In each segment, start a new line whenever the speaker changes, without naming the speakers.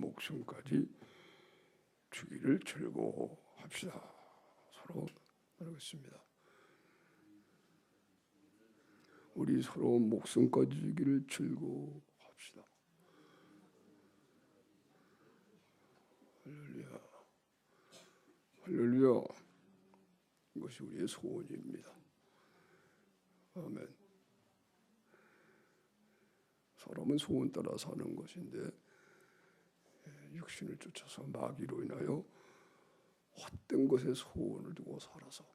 목숨까지 주기를 즐거워합시다. 서로 나누겠습니다. 우리 서로 목숨까지 주기를 즐거워합시다. 할렐루야. 할렐루야. 이것이 우리의 소원입니다. 아멘. 사람은 소원 따라 사는 것인데 육신을 쫓아서 마귀로 인하여 헛된 것에 소원을 두고 살아서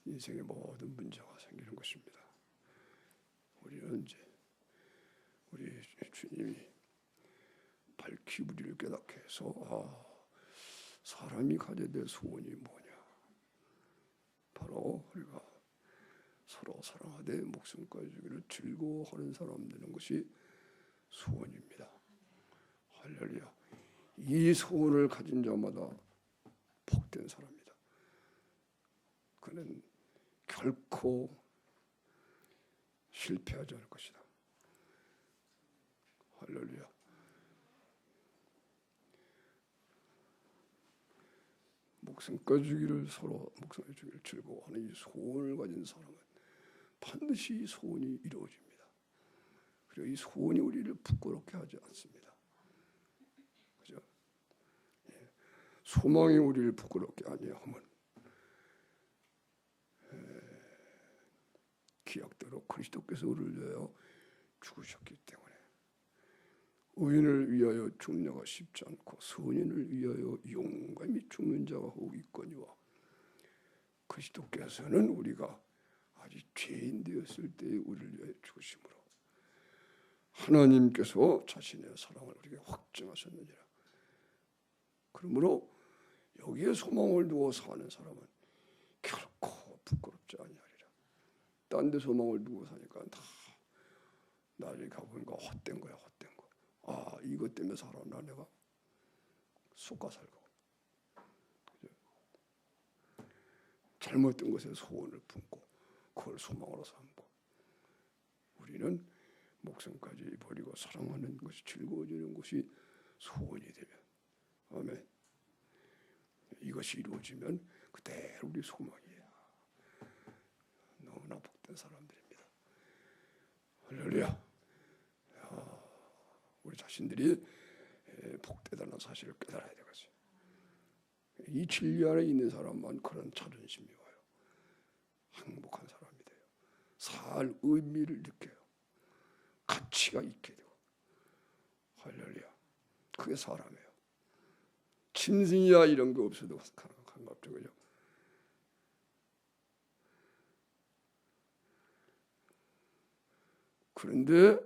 인생의 모든 문제가 생기는 것입니다. 우리는 이제 우리 주님이 밝히 우리를 깨닫게 해서 사람이 가져야 될 소원이 뭐냐? 바로 우리가 서로 사랑하되 목숨까지 주기를 즐거워하는 사람 되는 것이 소원입니다. 할렐루야. 이 소원을 가진 자마다 복된 사람이다. 그는 결코 실패하지 않을 것이다. 할렐루야. 목숨까지 주기를 서로 목숨까지 주기를 즐거워하는 이 소원을 가진 사람은 반드시 이 소원이 이루어집니다. 그리고 이 소원이 우리를 부끄럽게 하지 않습니다. 그죠? 예. 소망이 우리를 부끄럽게 아니하면 기약대로 그리스도께서 우리를 위하여 죽으셨기 때문에 의인을 위하여 죽는 자가 쉽지 않고 선인을 위하여 용감히 죽는 자가 혹 있거니와 그리스도께서는 우리가 아직 죄인 되었을 때에 우리를 위하여 죽으심으로 하나님께서 자신의 사랑을 우리에게 확증하셨느니라. 그러므로 여기에 소망을 두고 사는 사람은 결코 부끄럽지 아니하리라. 딴 데 소망을 두고 사니까 다 나중에 가보니까 헛된 거야, 헛된 거. 이것 때문에 살았나 내가? 속가 살고. 잘못된 것에 소원을 품고 그걸 소망으로 삼고 우리는 목숨까지 버리고 사랑하는 것이 즐거워지는 것이 소원이 되면 아멘. 이것이 이루어지면 그대로 우리 소망이에요. 너무나 복된 사람들입니다. 할렐루야. 우리 자신들이 복되다는 사실을 깨달아야 되겠어요. 이 진리 안에 있는 사람만 그런 자존심이 와요. 행복한 사람이 돼요. 살 의미를 느껴요. 가치가 있게 되고. 할렐루야. 그게 사람이에요. 짐승이야 이런 거 없어도 상관없죠. 그죠? 그런데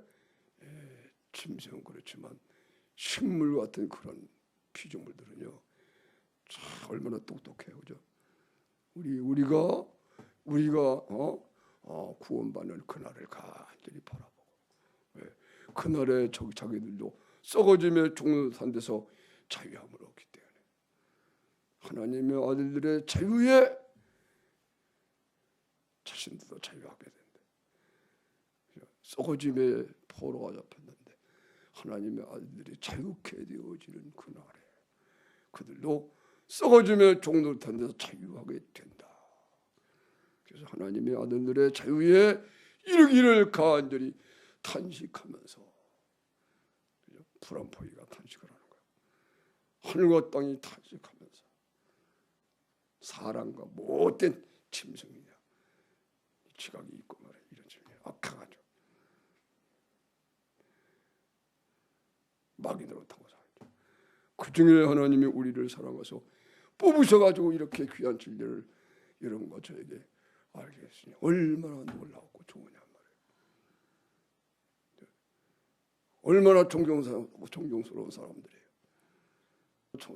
짐승은 그렇지만 식물 같은 그런 피조물들은요 참 얼마나 똑똑해요. 그죠? 우리가 구원받는 그날을 간절히 바라보고 그날에 자기들도 썩어짐에 종로산 데서 자유함을 얻기 때문에 하나님의 아들들의 자유에 자신들도 자유하게 된다. 썩어짐에 포로가 잡혔는데 하나님의 아들들이 자유케 되어지는 그날에 그들도 썩어짐에 종노릇한 데서 자유하게 된다. 그래서 하나님의 아들들의 자유에 이르기를 간절히 탄식하면서 불안포기가 탄식을 하는 거예요. 하늘과 땅이 탄식하면서 사람과 못된 짐승이냐 지각이 있고 말해 이런 짐승이 악하가죠. 마귀대로 타고 살죠. 그 중에 하나님이 우리를 사랑해서 뽑으셔가지고 이렇게 귀한 진리를 여러분과 저에게 알게 했으니 얼마나 놀라웠고 좋으냐 말이에요. 얼마나 존경스러운 사람들이에요.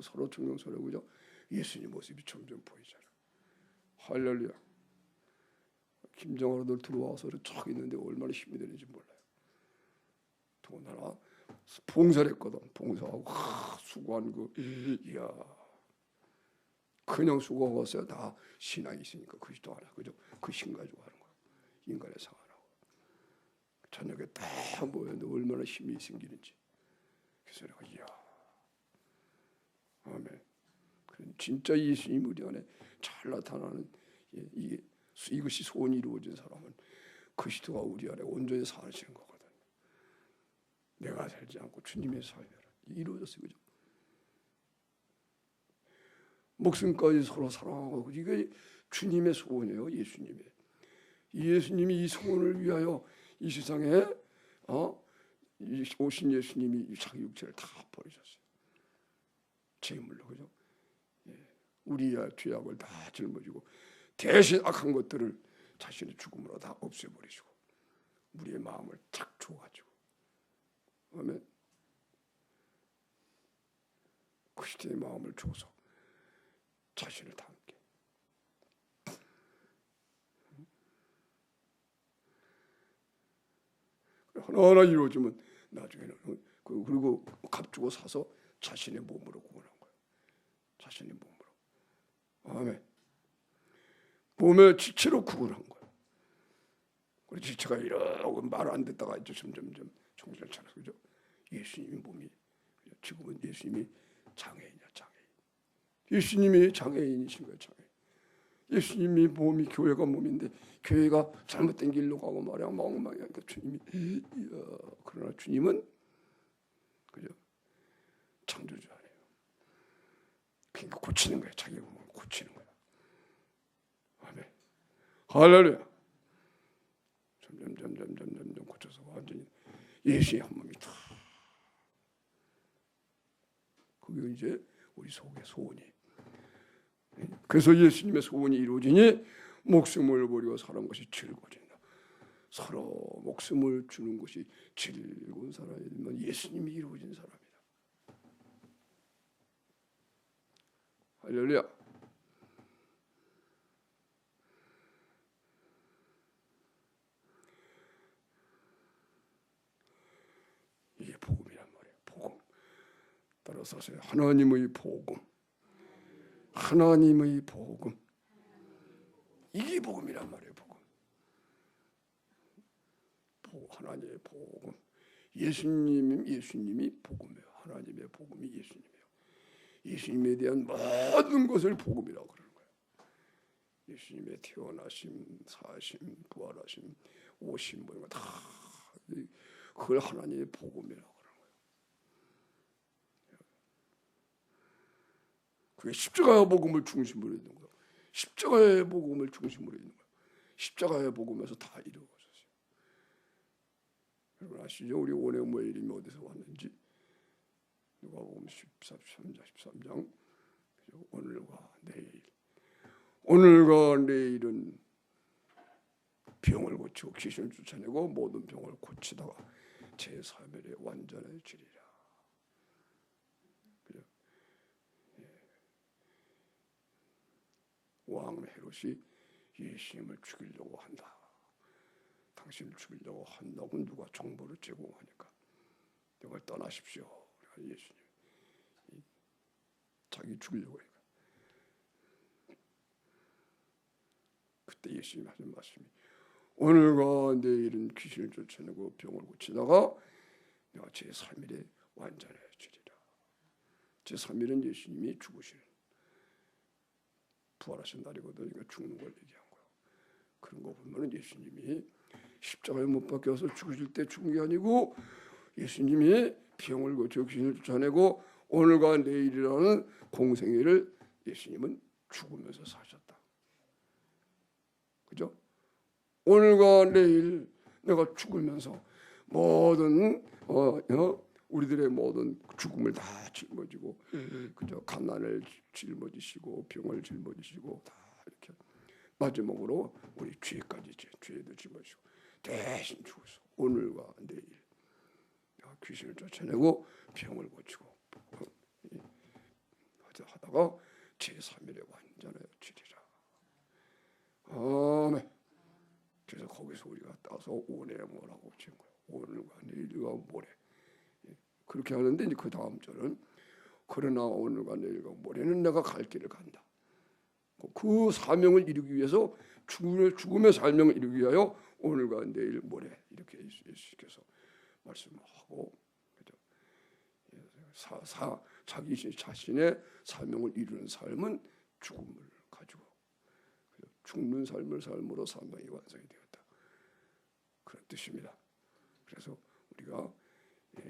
서로 존경스러워 그죠? 예수님 모습이 점점 보이잖아. 할렐루야. 김정아들 들어와서 쫙 있는데 얼마나 힘이 되는지 몰라요. 더군다나 봉사를 했거든. 봉사하고 수고한 이야 그냥 수고하고 왔어요. 다 신앙이 있으니까 그리스도 하나 그죠? 그 신 가지고 하는 거야. 인간의 상 하나고 저녁에 다 모였는데 얼마나 힘이 생기는지. 그래서 내가 이야 진짜 예수님 우리 안에 잘 나타나는 이것이 소원이 이루어진 사람은 그리스도가 우리 안에 온전히 사시는 거거든. 내가 살지 않고 주님의 삶이라 이루어졌어요. 그죠? 목숨까지 서로 사랑하고 이게 주님의 소원이에요. 예수님이 이 소원을 위하여 이 세상에 오신 예수님이 자기 육체를 다 버리셨어요. 제물로. 그죠? 우리의 죄악을 다 짊어지고 대신 악한 것들을 자신의 죽음으로 다 없애버리시고 우리의 마음을 착 줘가지고 아멘. 그리스도의 마음을 줘서 자신을 담게 하나하나 이루어지면 나중에는 그리고 값 주고 사서 자신의 몸으로 구원한 거예요. 자신의 몸으로. 아멘. 몸의 지체로 구원한 거예요. 우리 지체가 이러고 말 안 듣다가 이제 점점점 정신을 차려서 그죠? 예수님이 몸이 지금은 예수님이 장애인이야. 장애인. 예수님이 장애인이신 거예요. 장애인. 예수님이 몸이 교회가 몸인데 교회가 잘못된 길로 가고 말이야 멍망이니까 주님이 그러나 주님은 그죠? 창조주 아니에요. 그러니까 고치는 거예요. 자기 몸을 고치는 거예요. 아멘. 할렐루야. 점점 고쳐서 완전히 예수의 한 몸이 다. 그게 이제 우리 속의 소원이. 그래서 예수님의 소원이 이루어지니 목숨을 버리고 사는 것이 즐거워진다. 서로 목숨을 주는 것이 즐거운 사람이면 예수님이 이루어진 사람이다. 할렐루야. 이게 복음이란 말이에요. 복음. 따라서 하나님의 복음. 하나님의 복음. 이게 복음이란 말이에요. 복음. 하나님의 복음. 예수님이 복음이에요. 하나님의 복음이 예수님이에요. 예수님에 대한 모든 것을 복음이라고 그러는 거예요. 예수님의 태어나심, 사심, 부활하심, 오심 뭐 이런 거 다 그걸 하나님의 복음이라고 그러는 거예요. 그게 십자가의 복음을 중심으로 있는 거예요. 십자가의 복음을 중심으로 있는 거예요. 십자가의 복음에서 다 이루어졌어요. 여러분 아시죠? 우리 원의 이름이 어디서 왔는지? 누가복음 13장 오늘과 내일은 병을 고치고 귀신을 쫓아내고 모든 병을 고치다가 제3일에 완전해지리라. 그죠? 왕 헤롯이 예수님을 죽이려고 한다. 당신을 죽이려고 한다고 누가 정보를 제공하니까 이걸 떠나십시오. 예수님 자기 죽이려고 하니까 그때 예수님이 하신 말씀이 오늘과 내일은 귀신을 쫓아내고 병을 고치다가 내가 제3일에 완전해지리라. 제3일은 예수님이 죽으시는 부활하신 날이거든요. 그러니까 죽는 걸 얘기한 거예요. 그런 거 보면 예수님이 십자가에 못 박혀서 죽으실 때 죽은 게 아니고 예수님이 병을 고쳐 귀신을 쫓아내고 오늘과 내일이라는 공생애를 예수님은 죽으면서 사셨다. 그죠? 오늘과 내일 내가 죽으면서 모든 우리들의 모든 죽음을 다 짊어지고 그죠? 가난을 짊어지시고 병을 짊어지시고 다 이렇게 마지막으로 우리 죄까지 죄도 짊어지시고 대신 죽으셔. 오늘과 내일 귀신을 쫓아내고 병을 고치고 하다가 제3일에 완전해지리라. 아멘. 그래서 거기서 우리가 따서 오늘 뭐라고 지은 거예요. 오늘과 내일과 모레. 그렇게 하는데 이제 그 다음 절은 그러나 오늘과 내일과 모레는 내가 갈 길을 간다. 그 사명을 이루기 위해서 죽음의 사명을 이루기 위하여 오늘과 내일 모레 이렇게 예수께서 말씀하고 그죠? 자기 자신의 사명을 이루는 삶은 죽음을 가지고 죽는 삶을 삶으로 사명이 완성이 되었다. 그런 뜻입니다. 그래서 우리가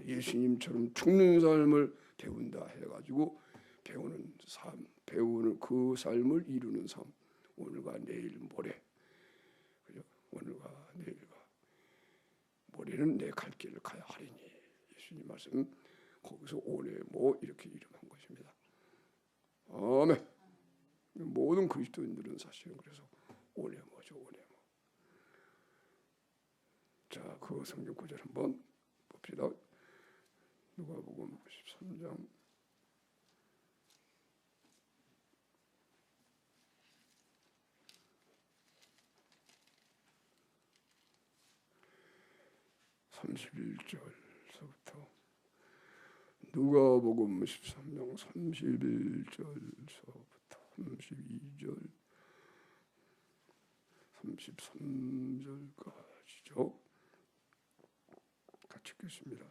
예수님처럼 죽는 삶을 배운다 해가지고 배우는 그 삶을 이루는 삶, 오늘과 내일 모레, 그죠? 오늘과 내일과 모레는 내 갈 길을 가야 하리니, 예수님 말씀 거기서 오네모 이렇게 이름한 것입니다. 아멘. 모든 그리스도인들은 사실은 그래서 오네모죠, 오네모. 자, 그 성경 구절 한번 봅시다. 누가복음 13장 31절서부터 누가복음 13장 31절서부터 32절 33절까지죠. 같이 읽겠습니다.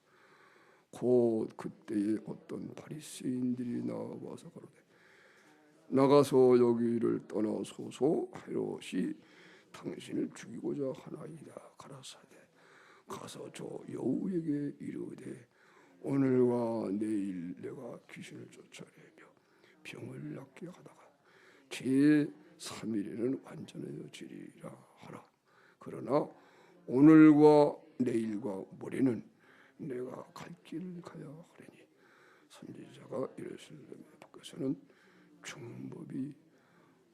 곧 그때에 어떤 바리새인들이 나와서 가로되 나가서 여기를 떠나소서. 헤롯이 당신을 죽이고자 하나이다 가라사대 가서 저 여우에게 이르되 오늘과 내일 내가 귀신을 쫓아내며 병을 낫게 하다가 제 3일에는 완전해지리라 하라. 그러나 오늘과 내일과 모레는 내가 갈 길을 가야 하리니 선지자가 예루살렘 밖에서는 죽는 법이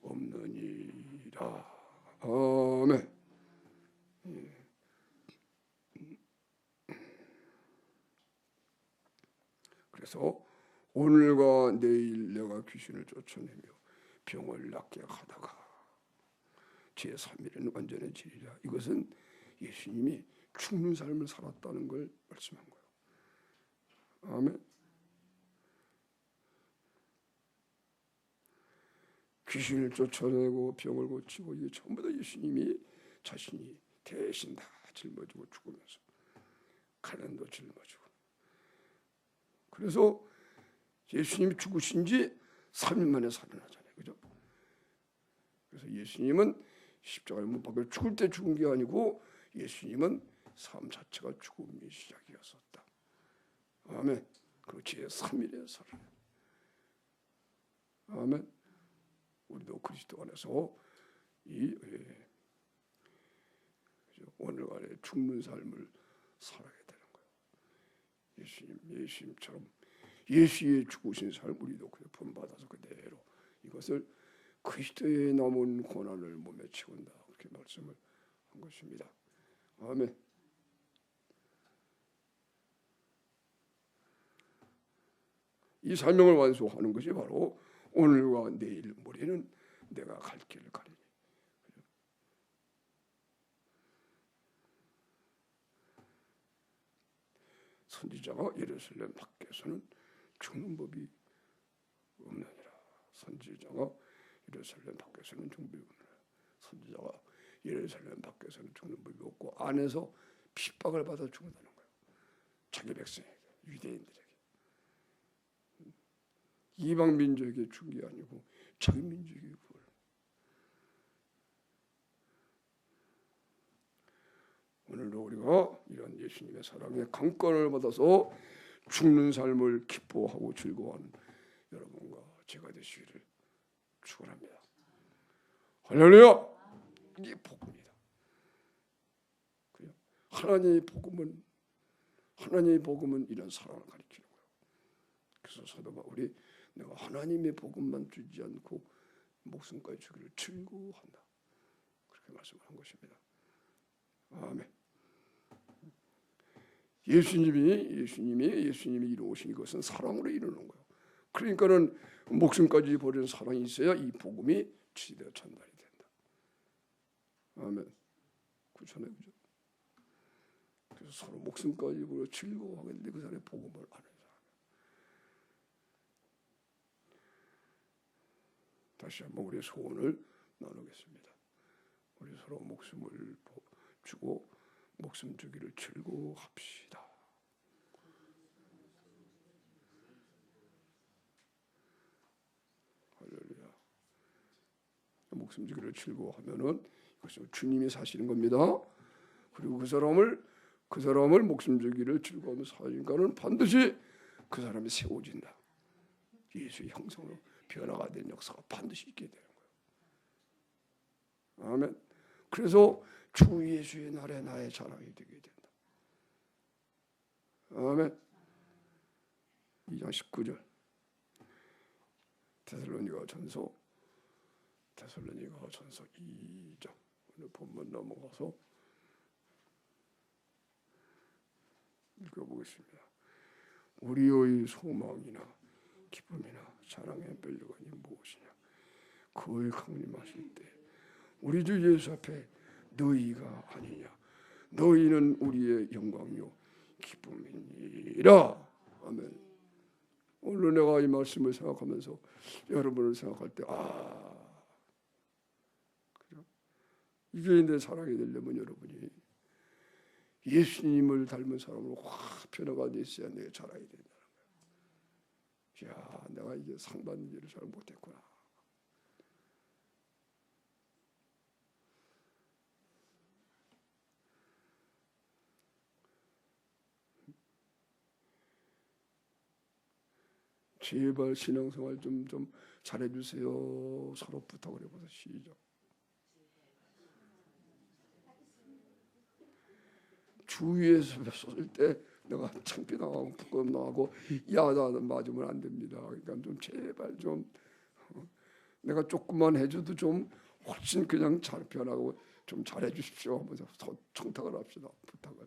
없느니라. 아멘. 그래서 오늘과 내일 내가 귀신을 쫓아내며 병을 낫게 하다가 제 3일에는 완전해지리라. 이것은 예수님이 죽는 삶을 살았다는 걸 말씀한 거예요. 아멘. 귀신을 쫓아내고 병을 고치고 이게 전부 다 예수님이 자신이 대신 다 짊어지고 죽으면서 가난도 짊어지고. 그래서 예수님이 죽으신 지 3일 만에 살아나잖아요. 그죠? 그래서 예수님은 십자가에 못 박혀 죽을 때 죽은 게 아니고 예수님은 삶 자체가 죽음의 시작이었었다. 아멘. 그 제 3일에 살아나. 아멘. 우리도 그리스도 안에서 이 오늘날의 죽는 삶을 살아야 되는 거예요. 예수님처럼 예수의 죽으신 삶 우리도 본받아서 그대로 이것을 그리스도의 남은 고난을 몸에 채운다. 그렇게 말씀을 한 것입니다. 아멘. 이 사명을 완수하는 것이 바로 오늘과 내일 모레는 내가 갈 길을 가리니. 선지자가 예루살렘 밖에서는 죽는 법이 없느니라. 선지자가 예루살렘 밖에서는 죽는 법이 없느니라. 선지자가 예루살렘 밖에서는 죽는 법이 없고 안에서 핍박을 받아 죽는다는 거예요. 자기 백성에게, 유대인들에게. 이방 민족에게 준 게 아니고 자기 민족에게 구원. 오늘도 우리가 이런 예수님의 사랑에 강권을 받아서 죽는 삶을 기뻐하고 즐거워하는 여러분과 제가 되시기를 축원합니다. 할렐루야! 이게 복음이다. 하나님의 복음은 이런 사랑을 가리키는 거예요. 그래서 사도 바울이 내가 하나님의 복음만 주지 않고 목숨까지 주기를 즐거워한다. 그렇게 말씀을 한 것입니다. 아멘. 예수님이 이루신 이것은 사랑으로 이루는 거예요. 그러니까는 목숨까지 버리는 사랑이 있어야 이 복음이 지대로 전달이 된다. 아멘. 그렇잖아요, 그죠? 그래서 서로 목숨까지 버려 즐거워하게 되는데 그 사람의 복음을 아는 사람. 다시 한번 우리의 소원을 나누겠습니다. 우리 서로 목숨을 주고 목숨 주기를 즐거워합시다. 목숨 주기를 즐거워하면은 그것은 주님이 사시는 겁니다. 그리고 그 사람을 목숨 주기를 즐거워하며 사니까는 반드시 그 사람이 세워진다. 예수의 형상으로 변화가 된 역사가 반드시 있게 되는 거예요. 아멘. 그래서 주 예수의 날에 나의 자랑이 되게 된다. 아멘. 2장 19절 데살로니가 전서 2장 오늘 본문 넘어가서 읽어보겠습니다. 우리의 소망이나 기쁨이나 자랑의 멸류관이 무엇이냐? 그의 강림하실 때 우리 주 예수 앞에 너희가 아니냐? 너희는 우리의 영광이요 기쁨이니라. 아멘. 오늘 내가 이 말씀을 생각하면서 여러분을 생각할 때 그죠? 이게 내 사랑이 되려면 여러분이 예수님을 닮은 사람으로 확 변화가 됐어야 내 자랑이 된다는 거예요. 야, 내가 이게 상 받는 일을 잘 못했구나. 제발 신앙생활 좀 잘해주세요. 서로 부탁을 해보세요. 시작. 주위에서 섰을 때 내가 창피당하고 부끄럽나하고 야단을 맞으면 안 됩니다. 그러니까 좀 제발 좀 내가 조금만 해줘도 좀 훨씬 그냥 잘 변하고 좀 잘해주십시오 하면서 청탁을 합시다. 부탁을.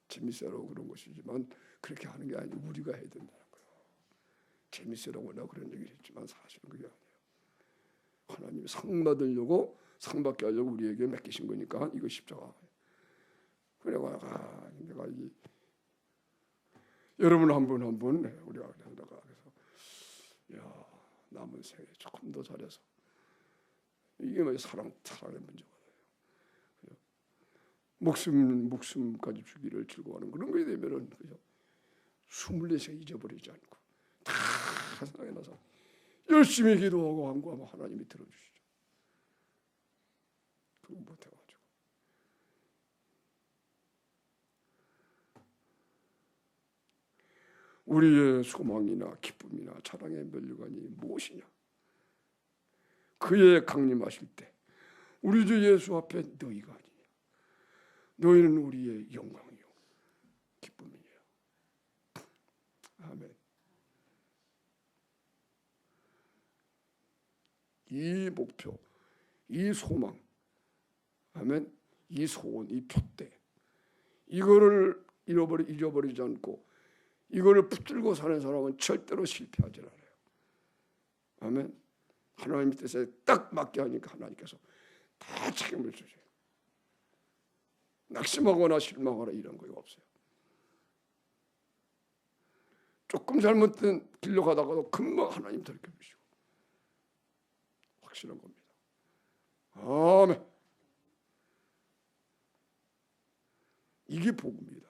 재밌으라고 그런 것이지만 그렇게 하는 게 아니고 우리가 해야 된다는 거예요. 재밌으라고 내가 그런 얘기를 했지만 사실은 그게 아니에요. 하나님이 상 받으려고 상 받게 하려고 우리에게 맡기신 거니까 이거 십자가. 그래가 내가 이 여러분 한 분 한 분 우리가 그래서 야 남은 생에 조금 더 잘해서 이게 뭐 사랑의 문제가. 목숨까지 주기를 즐거워하는 그런 거에 되면은 그죠? 24시간 잊어버리지 않고 다 생각해 나서 열심히 기도하고 간구하면 하나님이 들어주시죠. 그거 못해가지고 우리의 소망이나 기쁨이나 자랑의 멸류관이 무엇이냐? 그의 강림하실 때 우리 주 예수 앞에 너희가 아니냐? 너희는 우리의 영광이요 기쁨이냐. 아멘. 이 목표, 이 소망, 아멘. 이 소원, 이 표대, 이거를 잊어버리지 않고 이거를 붙들고 사는 사람은 절대로 실패하지 않아요. 아멘. 하나님 뜻에 딱 맞게 하니까 하나님께서 다 책임을 주세요. 낙심하거나 실망하거나 이런 거 없어요. 조금 잘못된 길로 가다가도 금방 하나님 돌이켜주시고 확실한 겁니다. 아멘. 이게 복음입니다.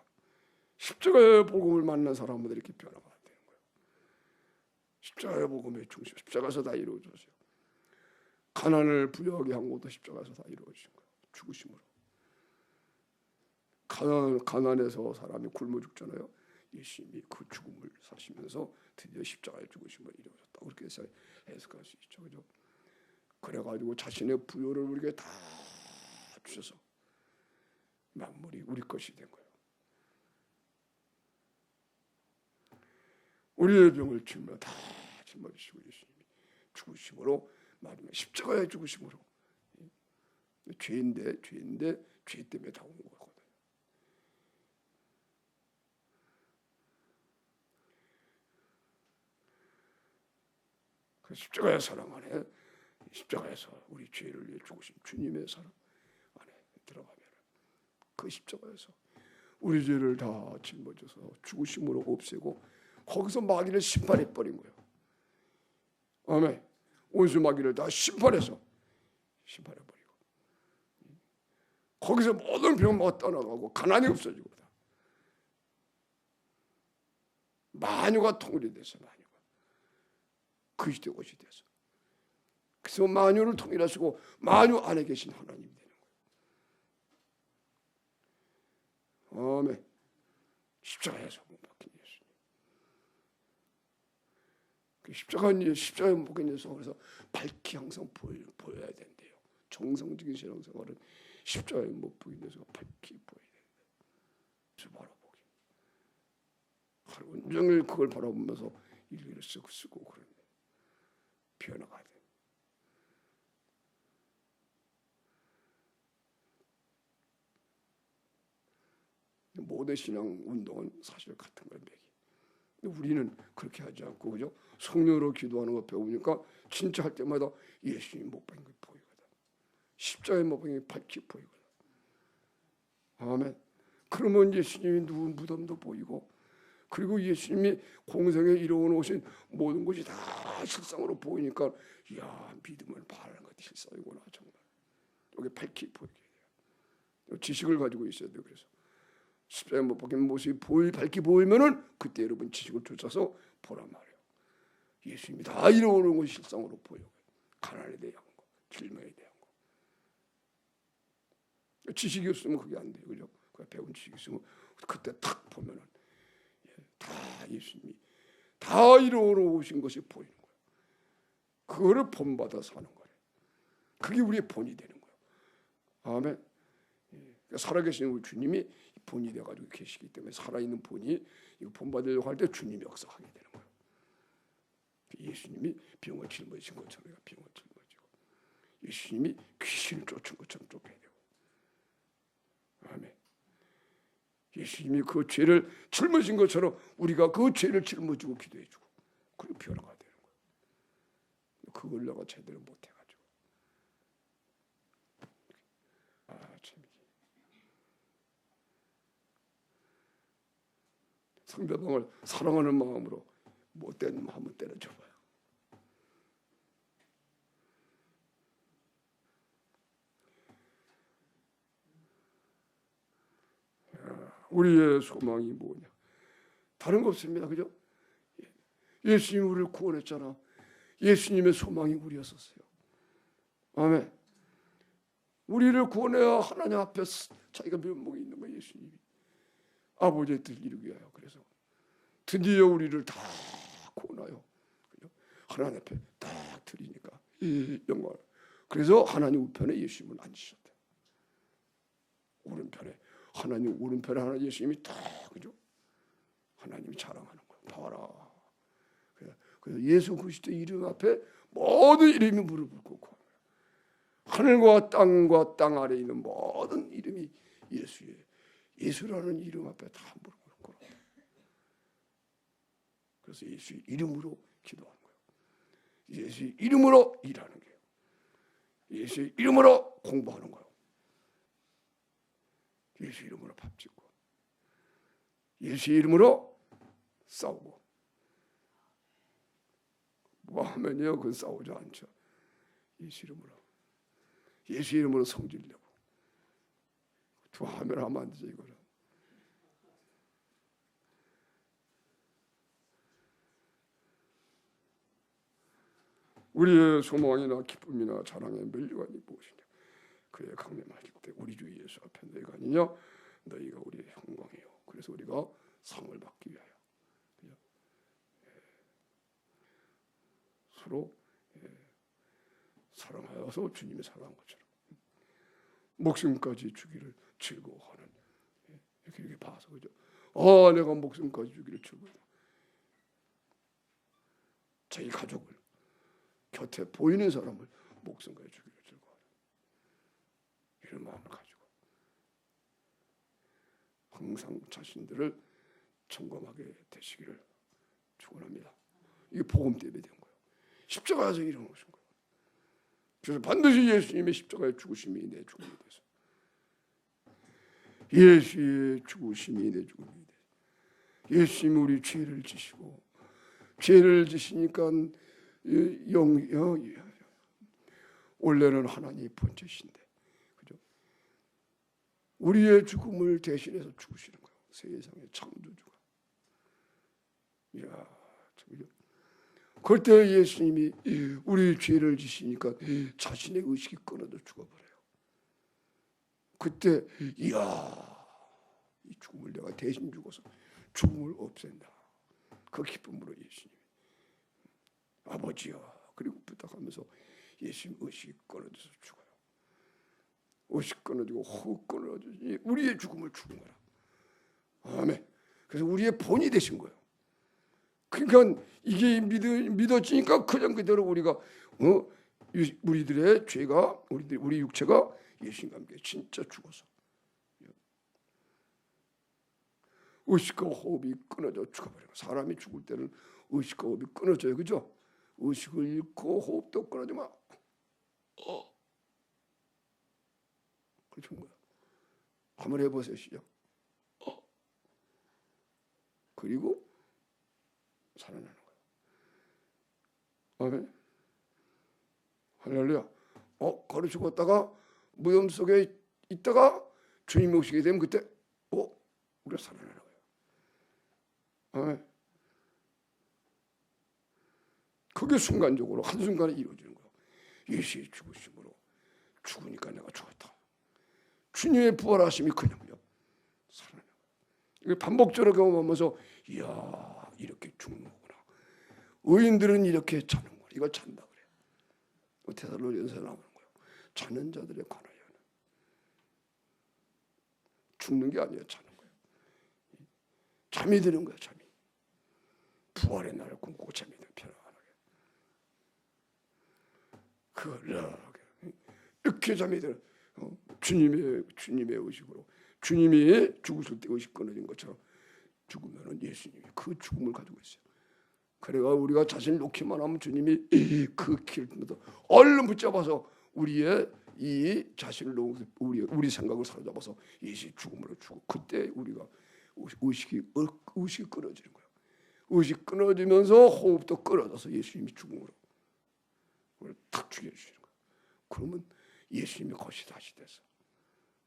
십자가의 복음을 만난 사람들 이렇게 변화가 되는 거예요. 십자가의 복음의 중심, 십자가에서 다 이루어졌어요. 가난을 부여하게 한 것도 십자가에서 다 이루어진 거예요. 죽으심으로. 가난해서 사람이 굶어 죽잖아요. 예수님이 그 죽음을 사시면서 드디어 십자가의 죽으심을 이루어졌다. 그렇게 해서 해석할 수 있죠. 그죠? 그래가지고 자신의 부요를 우리에게 다 주셔서 만물이 우리 것이 된 거예요. 우리의 병을 짊어 다 짊어지시고 예수님이 죽으심으로 마지막 십자가의 죽으심으로 죄인데 죄 때문에 다 온 거거든요. 그 십자가의 사랑 안에 십자가에서 우리 죄를 위해 죽으신 주님의 사랑 안에 들어가면 그 십자가에서 우리 죄를 다 짊어져서 죽으심으로 없애고 거기서 마귀를 심판해 버린 거예요. 아멘. 원수 마귀를 다 심판해서 심판해 버리고 거기서 모든 병마가 떠나가고 가난이 없어지고 다 만유가 통일이 돼서 만유가 그리스도의 옷이 돼서 그래서 만유를 통일하시고 만유 안에 계신 하나님이 되는 거예요. 아멘. 십자가에서 못 박힌 예수님. 그 십자가에 못 박힌 예수 그래서 밝히 항상 보여야 된대요. 정성적인 신앙생활은 십자가에 못 박힌 예수가 밝히 보여야 된다. 그래서 바라보기. 하루 온종일 그걸 바라보면서 일기를 쓰고 그러네. 변화가 돼. 모든 신앙 운동은 사실 같은 거예요. 근데 우리는 그렇게 하지 않고 그죠? 성령으로 기도하는 거 배우니까 진짜 할 때마다 예수님 못 박힌 게 보이거든. 십자가에 못 박힌 게 밝히 보이거든. 아멘. 그러면 예수님이 누운 무덤도 보이고 그리고 예수님이 공생에 이루어 오신 모든 것이 다 실상으로 보이니까 이야 믿음을 바라는 것이 실상이구나 정말. 여기 밝히 보이게 돼요. 지식을 가지고 있어야 돼요. 그래서 십자가에 못 박힌 모습이 밝히 보이면은 그때 여러분 지식을 쫓아서 보란 말이에요. 예수님이 다 이루어오는 것이 실상으로 보여요. 가난에 대한 거, 질병에 대한 거. 지식이 없으면 그게 안 돼요. 그죠? 배운 지식이 있으면 그때 딱 보면은 다 예수님이 다 이루어 오신 것이 보이는 거예요. 그거를 본받아 사는 거예요. 그게 우리의 본이 되는 거예요. 아멘. 살아계신 우리 주님이 본이 돼가지고 계시기 때문에 살아있는 본이 이거 본받으려고 할 때 주님이 역사하게 되는 거예요. 예수님이 병을 짊어진 것처럼 우리가 병을 짊어지고 예수님이 귀신을 쫓은 것처럼 쫓아야 되고 아멘. 예수님이 그 죄를 짊어진 것처럼 우리가 그 죄를 짊어지고 기도해주고 그리고 변화가 되는 거예요. 그걸 내가 제대로 못해가지고 참 상대방을 사랑하는 마음으로 못된 놈 한번 때려줘봐요. 우리의 소망이 뭐냐? 다른 거 없습니다. 그죠? 예수님이 우리를 구원했잖아. 예수님의 소망이 우리였었어요. 아멘. 우리를 구원해야 하나님 앞에 자기가 면목이 있는 거예요. 예수님이. 아버지의 뜻을 이루기 위하여. 그래서 드디어 우리를 다 구원하여 하나님 앞에 딱 드리니까 이 영광을. 그래서 하나님 우편에 예수님을 앉으셨다. 오른편에 하나님 오른편에 하나님 예수님이 딱 그죠? 하나님이 자랑하는 거야. 봐라. 그래서 예수 그리스도 이름 앞에 모든 이름이 무릎을 꿇고 하늘과 땅 아래에 있는 모든 이름이 예수라는 이름 앞에 다 무릎을 꿇고 그래서 예수의 이름으로 기도하는 거예요. 예수의 이름으로 일하는 거예요. 예수의 이름으로 공부하는 거예요. 예수 이름으로 밥 짓고 예수 이름으로 싸우고 뭐 하면요 그건 싸우지 않죠. 예수 이름으로 성질내고 두 하면 하면 안 되죠. 이거는 우리의 소망이나 기쁨이나 자랑의 멸류관이 무엇이냐? 그의 강림하실 때 우리 주 예수 앞에 너희가 아니냐? 너희가 우리의 영광이요. 그래서 우리가 상을 받기 위하여 서로 사랑하여서 주님이 사랑한 것처럼 목숨까지 주기를 즐거워하는 이렇게 봐서 그죠? 내가 목숨까지 주기를 즐거워한다. 자기 가족을 곁에 보이는 사람을 목숨까지 주기를 즐거워하는 이런 마음을 가지고 항상 자신들을 점검하게 되시기를 축원합니다. 이게 복음 때문에 된 거예요. 십자가에서 일어나신 거예요. 그래서 반드시 예수님의 십자가의 죽으심이 내 죽음이 돼서 예수의 죽으심이 내 죽음이 돼서 예수님이 우리 죄를 지시고 죄를 지시니까 원래는 하나님의 본체신데 그죠? 우리의 죽음을 대신해서 죽으시는 거예요. 세상의 창조주가 이야, 그럴 때 예수님이 우리 죄를 지시니까 자신의 의식이 끊어져 죽어버려요. 그때 이야, 이 죽음을 내가 대신 죽어서 죽음을 없앤다. 그 기쁨으로 예수님이 아버지여 그리고 부탁하면서 예수님 의식이 끊어져서 죽어요. 의식 끊어지고 호흡 끊어지니 우리의 죽음을 죽은 거라. 아멘. 그래서 우리의 본이 되신 거예요. 그러니까 이게 믿어지니까 그냥 그대로 우리가 우리들의 죄가 우리 육체가 예수님과 함께 진짜 죽어서 의식과 호흡이 끊어져 죽어버려요. 사람이 죽을 때는 의식과 호흡이 끊어져요, 그죠? 의식을 잃고 호흡도 끊어지면 그렇게 거야. 한번 해보세요, 시작. 그리고 살아나는 거야. 아멘. 할렐루야. 걸어 죽었다가 무덤 속에 있다가 주님이 오시게 되면 그때 우리가 살아나는 거야. 아멘. 그게 순간적으로 한순간에 이루어지는 거야. 예수의 죽으심으로 죽으니까 내가 죽었다. 주님의 부활하심이 그냥요 살아나는 거야. 반복적으로 경험하면서 이야 이렇게 죽는 거구나. 의인들은 이렇게 자는 거야. 이걸 잔다 그래. 데살로니가서 나오는 거예요. 자는 자들의 관하여는 죽는 게 아니야. 자는 거예요. 잠이 드는 거야. 잠이. 부활의 날을 꿈꾸고 잠이 드는 편안하게. 이렇게 잠이 들어. 주님의 의식으로 주님이 죽으실 때 의식 끊어진 것처럼 죽으면은 예수님이 그 죽음을 가지고 있어요. 그래가 우리가 자신을 놓기만 하면 주님이 그 길을 얼른 붙잡아서 우리의 이 자신을 놓고 우리 생각을 사로잡아서 예수 죽음으로 죽고 그때 우리가 의식이 끊어지는 거예요. 의식 끊어지면서 호흡도 끊어져서 예수님이 죽음으로 우리를 탁 죽여주시는 거예요. 그러면 예수님이 것이 다시 돼서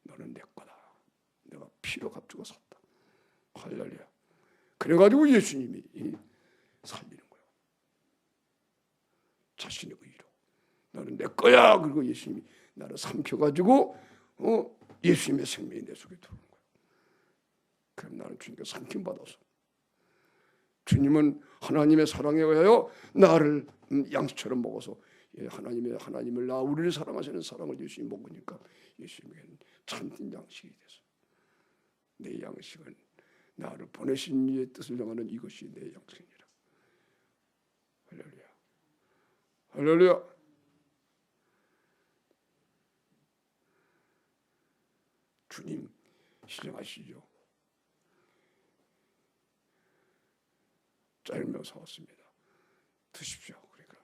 너는 내 거다. 내가 피로 값주고 샀다. 할렐루야. 그래가지고 예수님이 살리는 거예요. 자신의 의로. 너는 내 거야. 그리고 예수님이 나를 삼켜가지고 예수님의 생명이 내 속에 들어오는 거예요. 그럼 나는 주님께 삼킴받아서 주님은 하나님의 사랑에 의하여 나를 양식처럼 먹어서 하나님을 우리를 사랑하시는 사랑을 예수님이 먹으니까 예수님에게는 참된 양식이 돼서 내 양식은 나를 보내신 이의 뜻을 정하는 이것이 내 양식이라. 할렐루야. 할렐루야. 주님 신령하시죠. 짤며 사왔습니다. 드십시오. 그러니까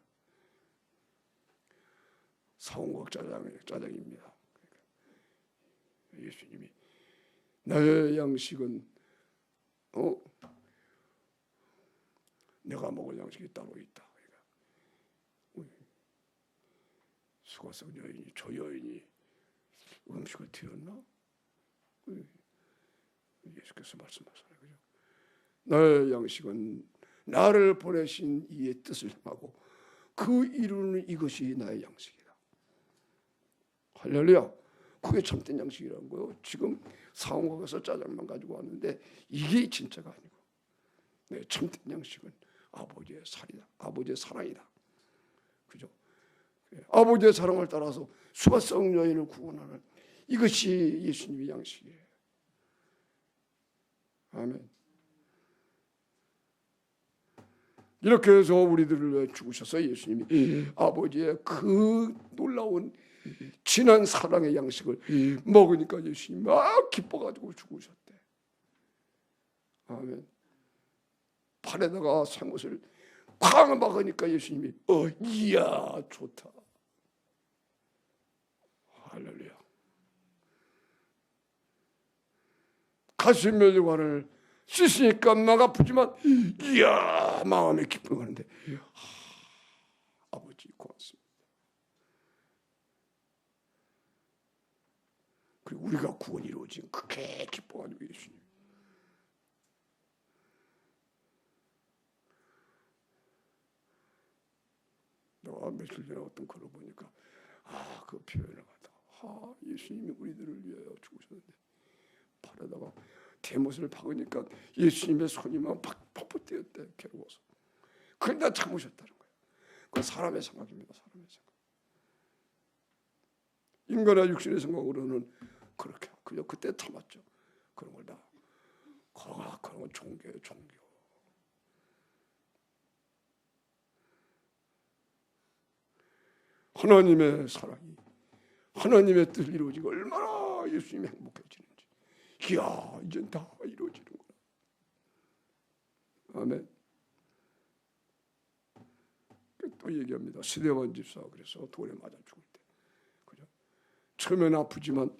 사온국 짜장입니다. 그러니까 예수님이 나의 양식은 내가 먹을 양식이 따로 있다. 그러니까 수고성 여인이 저 여인이 음식을 드렸나? 예수께서 말씀하시잖아요. 그죠? 나의 양식은 나를 보내신 이의 뜻을 행하고 그 이루는 이것이 나의 양식이다. 할렐루야. 그게 참된 양식이라는 거예요. 지금 상호가 가서 짜장만 가지고 왔는데 이게 진짜가 아니고 내 참된 양식은 아버지의 살이다. 아버지의 사랑이다. 그죠? 아버지의 사랑을 따라서 수가성 여인을 구원하는 이것이 예수님의 양식이에요. 아멘. 이렇게 해서 우리들을 위해 죽으셔서 예수님이 아버지의 그 놀라운 진한 사랑의 양식을 먹으니까 예수님이 막 기뻐가지고 죽으셨대. 아멘. 팔에다가 상옷을 쾅 막으니까 예수님이 이야 좋다. 할렐루야. 가시면류관을 씻으니까 막 아프지만 이야 마음에 기쁨을 하는데 아버지 고맙습니다. 그리고 우리가 구원이 이루어진 그렇게 기뻐가지고 예수님 내가 며칠 전에 어떤 글을 보니까 그 표현을 갖다가 예수님이 우리들을 위하여 죽으셨는데 팔에다가 대못을 박으니까 예수님의 손이 막 팍팍 뛰었대. 괴로워서. 그런데 참으셨다는 거예요. 그건 사람의 생각입니다. 사람의 생각. 인간의 육신의 생각으로는 그렇게 그저 그때 참았죠. 그런 걸 다 그런 건 종교예요. 종교. 하나님의 사랑이 하나님의 뜻이 이루어지고 얼마나 예수님이 행복해지는지. 이야 이젠 다 이루어지는구나. 아멘. 또 얘기합니다. 스데반 집사 그래서 돌에 맞아 죽을 때, 그죠? 처음에는 아프지만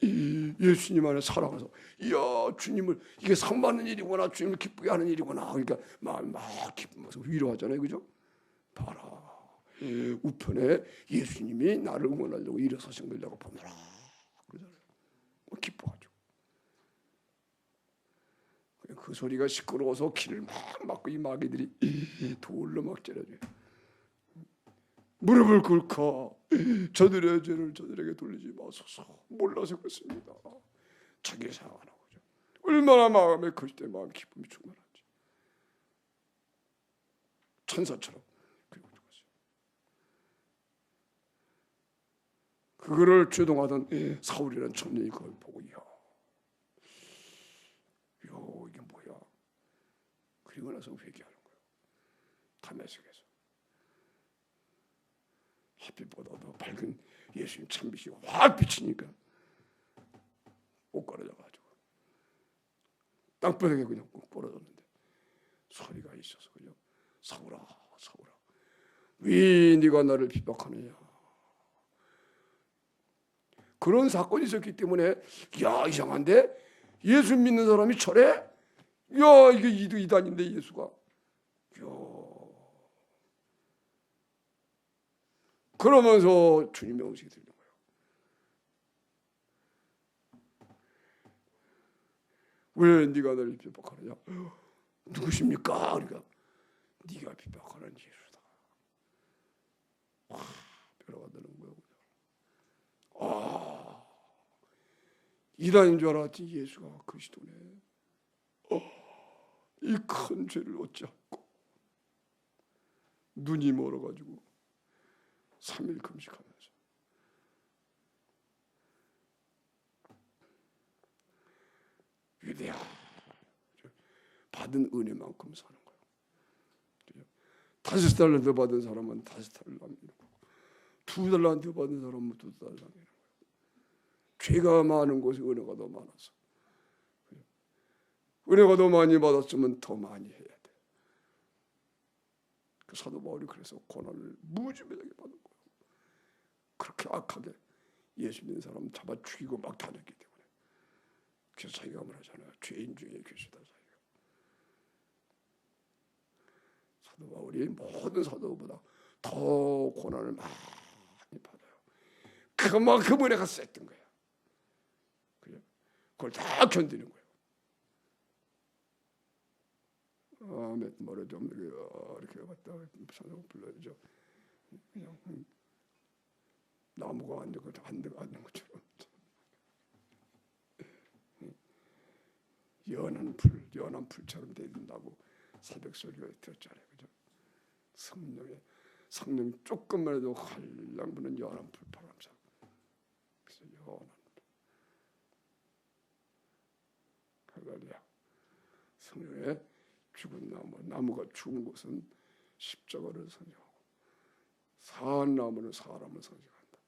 예수님 안에 살아가서 이야 주님을 이게 상 받는 일이구나, 주님을 기쁘게 하는 일이구나. 그러니까 마음이 막 기쁘면서 위로하잖아요, 그죠? 봐라. 우편에 예수님이 나를 응원하려고 일어서신 걸 내가 보느라 그러잖아요. 기뻐가지고 그 소리가 시끄러워서 길을 막 막고 이 마귀들이 돌로 막 째려줘요. 무릎을 꿇고 저들의 죄를 저들에게 돌리지 마소서. 몰라서 그렇습니다. 자기 생각 안 하고 얼마나 마음에 그럴 때 마음 기쁨이 충만한지 천사처럼 그리고 죽었어요. 그거를 주동하던 사울이라는 청년이 그걸 보고 이게 뭐야? 그리고 나서 회개하는 거예요. 다메섹에서 햇빛보다 더 밝은 예수님 참빛이 확 비치니까 꼭 떨어져가지고 땅바닥에 그냥 꼭 떨어졌는데 소리가 있어서 그냥 사울아 사울아 왜 네가 나를 비박하느냐. 그런 사건이 있었기 때문에 야 이상한데 예수 믿는 사람이 저래? 야 이게 이단인데 예수가 그러면서 주님의 음식이 들리는 거예요. 왜 네가 나를 비박하느냐? 누구십니까? 그러니까 네가 비박하는 예수다. 뼈가 드는 거예요. 이단인 줄 알았지 예수가 그리스도네. 이 큰 죄를 어찌하고 눈이 멀어가지고 3일 금식하면서 위대한 받은 은혜만큼 사는 거예요. 5달란트 받은 사람은 5달란트, 2달란트 받은 사람은 2달란트. 죄가 많은 곳에 은혜가 더 많아서 은혜가 더 많이 받았으면 더 많이 해야 돼. 그 사도 바울이 그래서 고난을 무지무지하게 받은 거예요. 그렇게 악하게 예수 믿는 사람 잡아 죽이고 막 다녔기 때문에. 그래서 자기가 말하잖아요. 죄인 중에 괴수다 자기가. 사도 바울이 모든 사도보다 더 고난을 많이 받아요. 그만큼 은혜가 셌던 거예요. 그걸 다 견디는 거예요. 뭐를 좀 이렇게 갖다 산을 불러야죠. 그냥 나무가 앉는 것처럼 연한 풀처럼 되는다고 새벽 소리가 들었잖아요, 그죠? 성령 조금만 해도 활랑 부는 연한 풀 바람사. 그래서 연한 할렐루야. 성령의 죽은 나무가 죽은 곳은 십자가를 선정하고 사한 나무는 사람을 선정한다.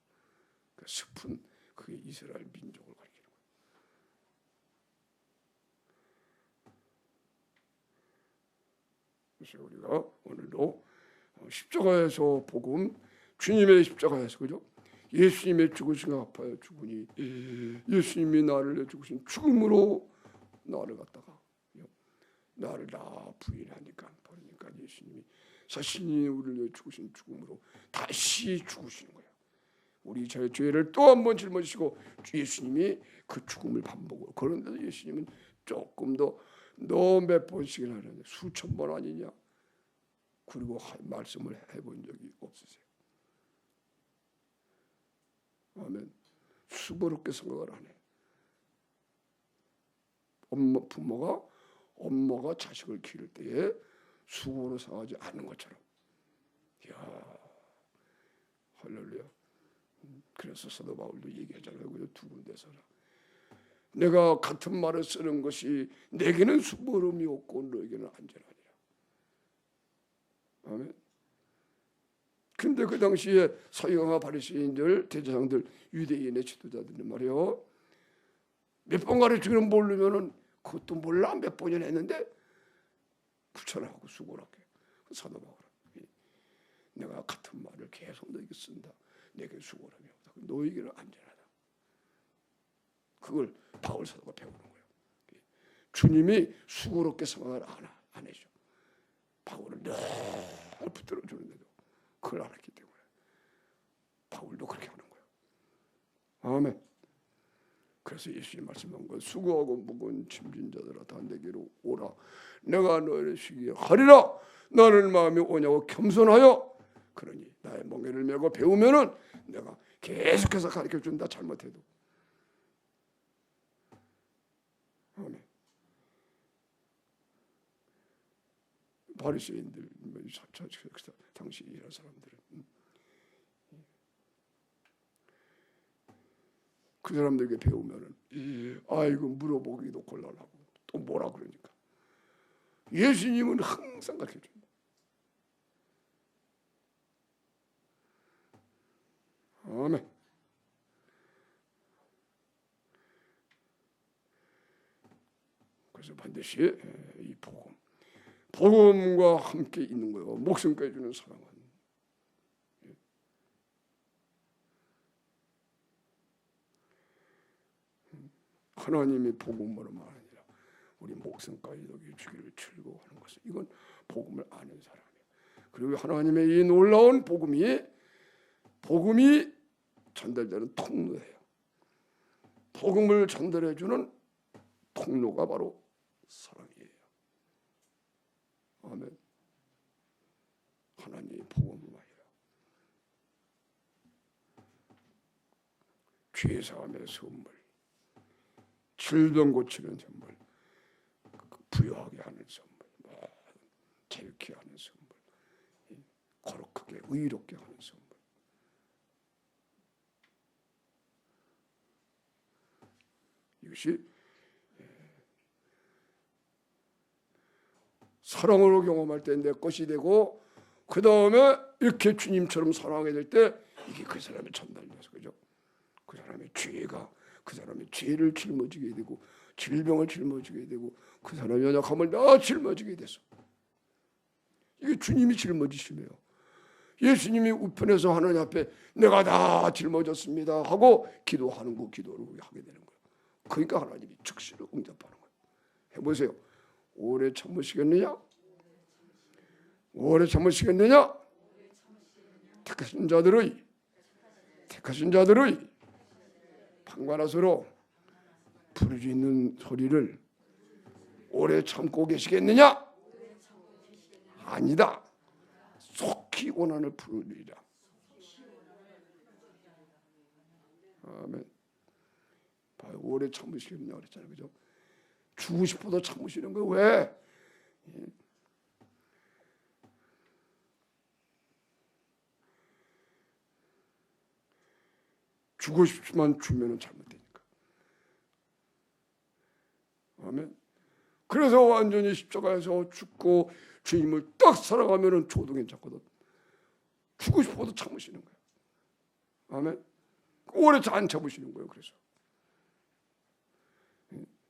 그 숲은 그게 이스라엘 민족을 가리키는 거예요. 그래서 우리가 오늘도 십자가에서 복음, 주님의 십자가에서 그죠? 예수님의 죽으신 아파요 죽으니 예수님이 나를 내 죽으신 죽음으로 나를 갖다가 나를 다 부인하니까 버리니까 예수님이 자신이 우리를 위해 죽으신 죽음으로 다시 죽으시는 거예요. 우리 저의 죄를 또 한 번 짊어지시고 예수님이 그 죽음을 반복을. 그런데도 예수님은 조금 더 너 몇 번씩이나 하는데 수천 번 아니냐? 그리고 말씀을 해본 적이 없으세요. 아멘. 수고롭게 생각을 안 해. 부모가 엄마가 자식을 기를 때에 수고로 생각하지 않는 것처럼. 이야, 할렐루야. 그래서 사도 바울도 얘기하잖아요. 그 두 군데서나. 내가 같은 말을 쓰는 것이 내게는 수고로움이 없고 너에게는 안전하니라. 아멘. 근데 그 당시에 서기관과 바리새인들, 대제사장들, 유대인의 지도자들이 말이요. 몇 번 가르치기는 모르면은 그것도 몰라 몇 번이나 했는데 붙여나가고 수고를 할게. 사도 바울은 내가 같은 말을 계속 너에게 쓴다. 내게 수고함이 없다. 너에게는 안전하다. 그걸 바울 사도가 배우는 거예요. 주님이 수고롭게 생각을 안 해줘. 바울을 늘 붙들어 주는데도 그걸 알았기 때문에 바울도 그렇게 하는 거예요. 아멘. 그래서 예수님 말씀한 건 수고하고 무거운 짐진 자들아 다 내게로 오라. 내가 너희를 쉬게 하리라. 나는 마음이 오냐고 겸손하여 그러니 나의 멍에를 메고 배우면은 내가 계속해서 가르쳐 준다. 잘못해도. 아멘. 바리새인들 당시 이런 사람들은 그 사람들에게 배우면은 아이고 물어보기도 곤란하고 또 뭐라 그러니까 예수님은 항상 가르쳐 준다. 아멘. 그래서 반드시 이 복음과 함께 있는 거예요. 목숨까지 주는 사랑은 하나님이 복음으로만 아니라 우리 목숨까지 여기 주기를 즐거워하는 것은 이건 복음을 아는 사람이에요. 그리고 하나님의 이 놀라운 복음이 전달되는 통로예요. 복음을 전달해주는 통로가 바로 사랑이에요. 아멘. 하나님의 복음이 아니라 죄사함의 선물, 질병 고치는 선물, 부유하게 하는 선물, 자유케 하는 선물, 거룩하게 의롭게 하는 선물. 이것이 사랑으로 경험할 때 내 것이 되고 그 다음에 이렇게 주님처럼 사랑하게 될 때 이게 그 사람의 전달돼서 그죠? 그 사람의 죄가 그 사람의 죄를 짊어지게 되고 질병을 짊어지게 되고 그 사람의 연약함을 다 짊어지게 돼서 이게 주님이 짊어지시네요. 예수님이 우편에서 하나님 앞에 내가 다 짊어졌습니다 하고 기도하는 그 기도를 하게 되는 거예요. 그러니까 하나님이 즉시로 응답하는 거예요. 해보세요. 오래 참으시겠느냐? 오래 참으시겠느냐? 택하신 자들의 방관하서로 부르짖는 소리를 오래 참고 계시겠느냐? 아니다. 속히 고난을 부르리라. 아멘. 오래 참으시겠느냐 그랬잖아요. 그죠? 죽고 싶어도 참으시는 거예요. 왜? 주고 싶지만 주면은 잘못되니까. 아멘. 그래서 완전히 십자가에서 죽고 주님을 딱 살아가면은 줘도 괜찮거든. 주고 싶어도 참으시는 거예요. 아멘. 오래 안 참으시는 거예요. 그래서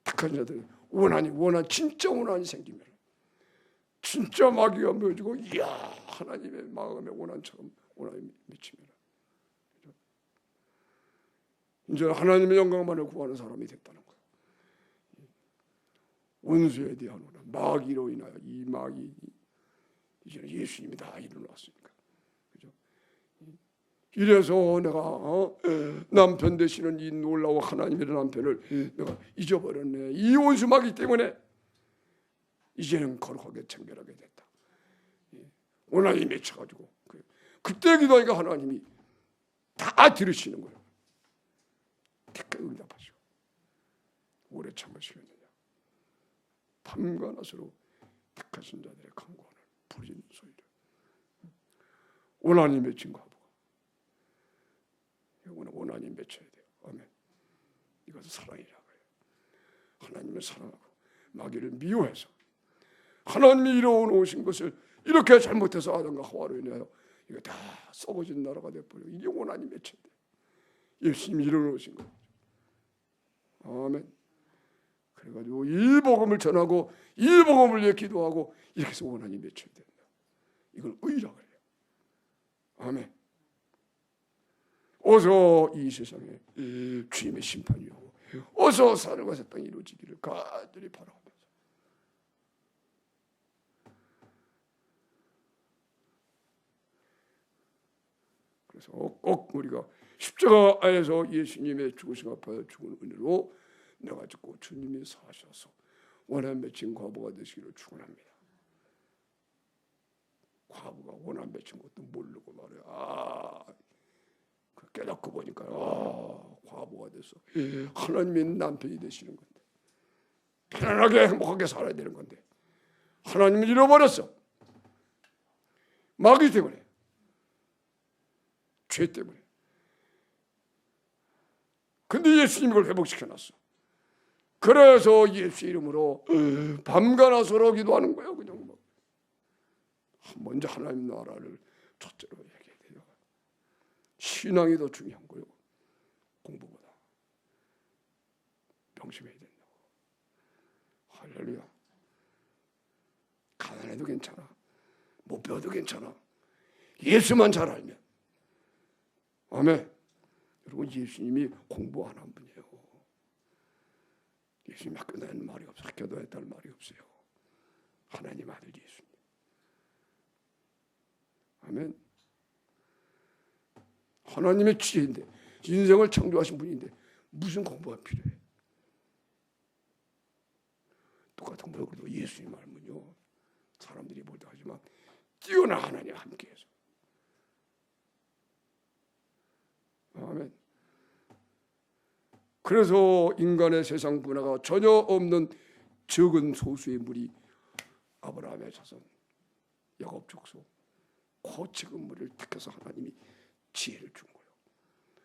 택한 자들 진짜 원한이 생기면 진짜 마귀가 모여지고 이야 하나님의 마음의 원한이 미치면 이제 하나님의 영광만을 구하는 사람이 됐다는 거예요. 원수에 대한 원한, 마귀로 인하여 이 마귀 이제는 예수님이 다 일어났으니까, 그죠? 이래서 내가 남편 되시는 이 놀라운 하나님의 남편을 내가 잊어버렸네. 이 원수 마귀 때문에 이제는 거룩하게 청결하게 됐다. 원한이 맺혀가지고 그때 기도하니까 하나님이 다 들으시는 거예요. 응답하시고 오래 참으시겠느냐. 밤과 낮으로 택하신 자들의 간구하는 부르짖는 소리를 원한이 맺힌 과부가 이거는 원한이 맺혀야 돼요. 아멘. 이것은 사랑이라고 해요. 하나님을 사랑하고 마귀를 미워해서 하나님이 이루어 오신 것을 이렇게 잘못해서 아담과 하와로 인하여 이거 다 썩어진 나라가 되어버려. 이게 원한이 맺혀야 돼요. 예수님이 이루어 오신 거예요. 아멘. 그래가지고 이 복음을 전하고 이 복음을 위해 기도하고 이렇게 해서 원한이 맺혀야 된다. 이걸 의라고 해요. 아멘. 어서 이 세상에 주님의 심판이 오고 어서 하늘과 새 땅이 이루어지기를 간절히 바라옵니다. 그래서 꼭 우리가 십자가 안에서 예수님의 죽으심 아파서 죽은 은혜로 내가 죽고 주님이 사셔서 원한 맺힌 과부가 되시기를 축원합니다. 과부가 원한 맺힌 것도 모르고 말이야. 깨닫고 보니까 과부가 됐어. 하나님의 남편이 되시는 건데 편안하게 행복하게 살아야 되는 건데 하나님을 잃어버렸어. 마귀 때문에, 죄 때문에. 근데 예수님이 그걸 회복시켜놨어. 그래서 예수 이름으로 밤과 낮으로 기도하는 거예요. 그냥 뭐. 먼저 하나님 나라를 첫째로 얘기해야 돼요. 신앙이 더 중요한 거예요. 공부보다. 명심해야 된다고. 할렐루야. 가난해도 괜찮아. 못 배워도 괜찮아. 예수만 잘 알면. 아멘. 여러분 예수님이 공부 안 한 분이에요. 예수님 학교 다니는 말이 없어요. 학교 다녔다는 말이 없어요. 하나님 아들 예수님. 아멘. 하나님의 지혜인데 인생을 창조하신 분인데 무슨 공부가 필요해? 똑같은 거예요. 그래도 예수님 알면요. 사람들이 뭘 다 하지만 뛰어난 하나님 함께해서. 아멘. 그래서 인간의 세상 문화가 전혀 없는 적은 소수의 무리 아브라함의 자손 야곱 족속 그 적은 무리를 택해서 하나님이 지혜를 준 거예요.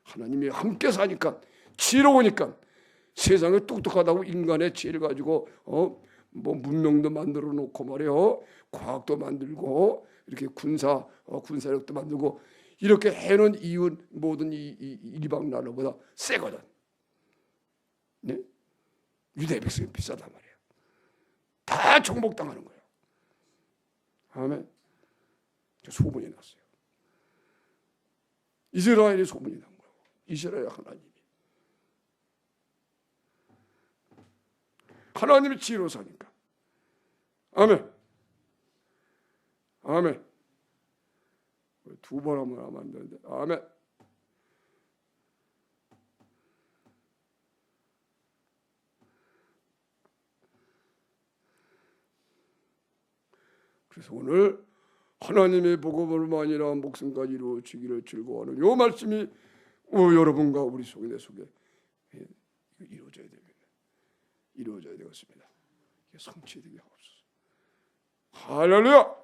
하나님이 함께 사니까 지혜로우니까 세상에 똑똑하다고 인간의 지혜를 가지고 뭐 문명도 만들어 놓고 말이에요. 과학도 만들고 이렇게 군사력도 만들고 이렇게 해놓은 이유는 모든 이 이방 나라보다 세거든. 네? 유대 백성이 비싸단 말이에요. 다 정복당하는 거예요. 아멘. 소문이 났어요. 이스라엘이 소문이 난 거예요. 이스라엘 하나님이 지혜로 사니까. 아멘. 아멘. 두 번 하면 안 되는데. 아멘. 그래서 오늘 하나님의 복음을만이라 목숨까지 이루어지기를 즐거워하는 이 말씀이 여러분과 우리 속에 내 속에 이루어져야 됩니다. 이루어져야 되겠습니다. 이게 성취되게 하옵소서. 할렐루야.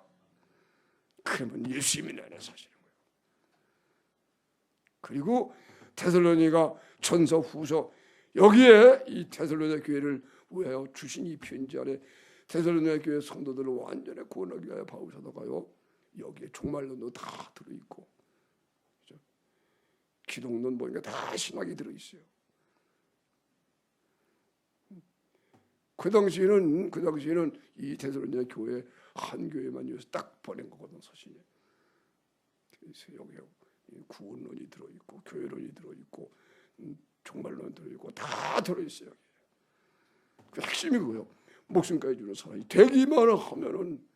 그러면 예수님이 내 안에 사시는 거예요. 그리고 데살로니가 전서 후서 여기에 이 데살로니가 교회를 위하여 주신 이 편지 안에 데살로니가 교회 성도들을 완전히 구원하기 위하여 바울 사도가요 여기에 종말론도 다 들어있고 그렇죠? 기독론 보니까 다 신학이 들어있어요. 그 당시에는 이 데살로니가 교회 한 교회만 위해서 딱 보낸 거거든 사실은. 그래서 여기에 구원론이 들어있고 교회론이 들어있고 종말론이 들어있고 다 들어있어요. 그 핵심이 그거예요. 목숨까지 주는 사람이 되기만 하면은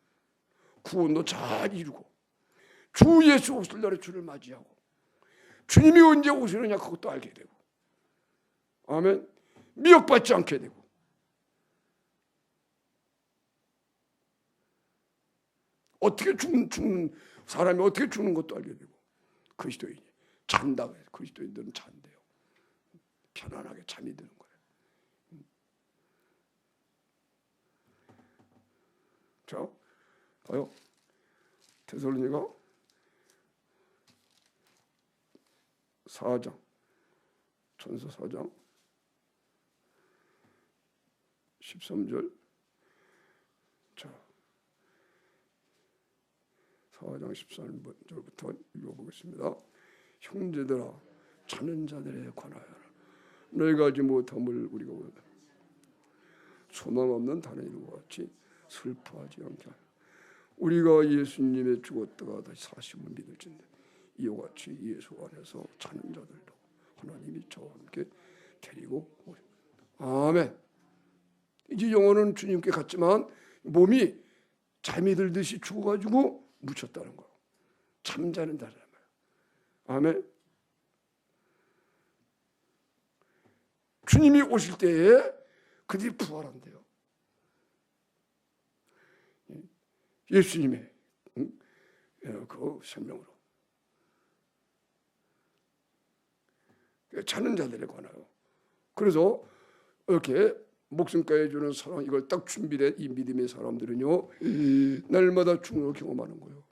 구원도 잘 이루고 주 예수 오실 날에 주를 맞이하고 주님이 언제 오시느냐 그것도 알게 되고 아멘. 미혹받지 않게 되고 어떻게 죽는 사람이 어떻게 죽는 것도 알게 되고 그리스도인이 잔다. 그리스도인들은 잔대요. 편안하게 잠이 드는 거예요. 자, 봐요. 데살로니가 4장, 전서 4장 13절. 자, 4장 13절부터 읽어보겠습니다. 형제들아, 자는 자들에 관하여라. 너희가 알지 못함을 우리가 소망 없는 다른 이와 같이 슬퍼하지 않게 하라. 우리가 예수님의 죽었다가 다시 사심을 믿을진대 이와 같이 예수 안에서 자는 자들도 하나님이 저와 함께 데리고 오십니다. 아멘. 이제 영혼은 주님께 갔지만 몸이 잠이 들듯이 죽어가지고 묻혔다는 거예요. 잠자는 자란 말이에요. 아멘. 주님이 오실 때에 그들이 부활한대요. 예수님의 그 생명으로. 자는 자들에 관하여. 그래서 이렇게 목숨까지 주는 사랑, 이걸 딱 준비된 이 믿음의 사람들은요, 날마다 죽음을 경험하는 거예요.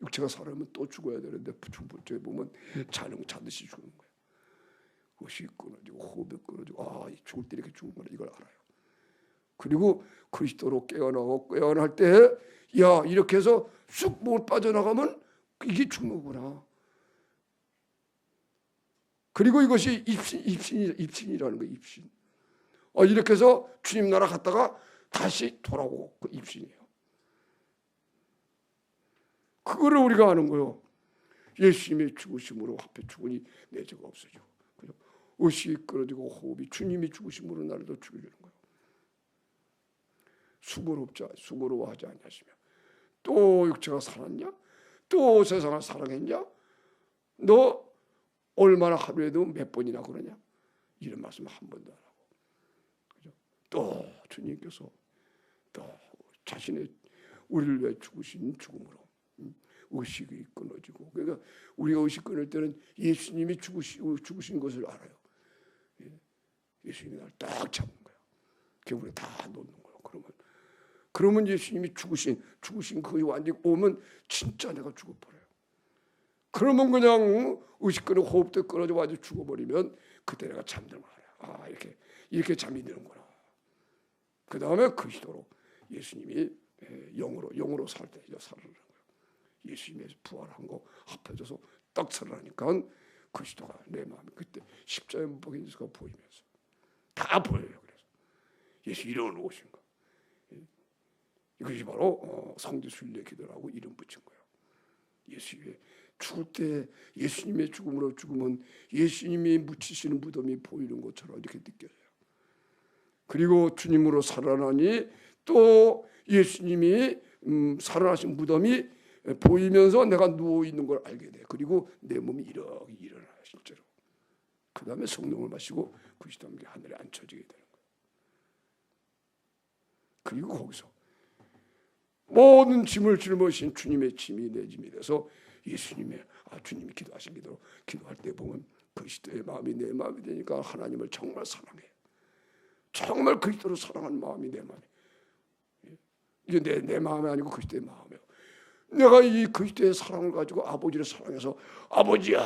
육체가 살아면 또 죽어야 되는데 죽을 보면 자듯이 죽는 거예요. 옷이 끊어지고 호흡이 끊어지고 죽을 때 이렇게 죽는구나, 이걸 알아요. 그리고 그리스도로 깨어날 때, 야, 이렇게 해서 쑥 몸을 빠져나가면 이게 죽는 거구나. 그리고 이것이 입신이라는 거예요. 입신. 이렇게 해서 주님 나라 갔다가 다시 돌아오고, 그 입신이에요. 그거를 우리가 아는 거예요. 예수님의 죽으심으로 앞에 죽으니 내 죄가 없어지고, 옷이 끊어지고 호흡이, 주님이 죽으심으로 나를 더 죽여주는 거예요. 수고로워하지 않냐시며, 또 육체가 살았냐? 또 세상을 사랑했냐? 너 얼마나 하루에도 몇 번이나 그러냐? 이런 말씀 한 번도 안 하고, 그죠? 또 주님께서 또 자신의 우리를 위해 죽으신 죽음으로 의식이 끊어지고, 그러니까 우리가 의식 끊을 때는 예수님이 죽으신 것을 알아요. 예수님이 나를 딱 잡은 거야. 그게 우리 다 놓는 거예요. 그러면 예수님이 죽으신 그 완전히 오면 진짜 내가 죽어버려요. 그러면 그냥 의식 끊고 호흡도 끊어져 아주 죽어버리면 그때 내가 잠들면 알아요. 이렇게 잠이 드는구나. 그 다음에 그리스도로 예수님이 영으로 살 때 살아나는 거예요. 예수님의 부활한 거 합해져서 딱 살아나니까 그리스도가 내 마음에 그때 십자가에 못 박힌 예수가 보이면서 다 보여요. 그래서 예수 이름을 오신 거. 이것이 바로 성지 순례 기도라고 이름 붙인 거예요. 예수의 죽을 때 예수님의 죽음으로 죽으면 예수님이 묻히시는 무덤이 보이는 것처럼 이렇게 느껴져요. 그리고 주님으로 살아나니 또 예수님이 살아나신 무덤이 보이면서 내가 누워있는 걸 알게 돼. 그리고 내 몸이 이렇게 일어나요. 실제로. 그 다음에 성령을 마시고 그리스도와 함께 하늘에 앉혀지게 되는 거예요. 그리고 거기서 모든 짐을 짊어지신 주님의 짐이 내 짐이 돼서 주님이 기도하신 기도로 기도할 때 보면 그리스도의 마음이 내 마음이 되니까 하나님을 정말 사랑해. 정말 그리스도를 사랑하는 마음이 내 마음이. 이게 내 마음이 아니고 그리스도의 마음이에요. 내가 이 그리스도의 사랑을 가지고 아버지를 사랑해서 아버지야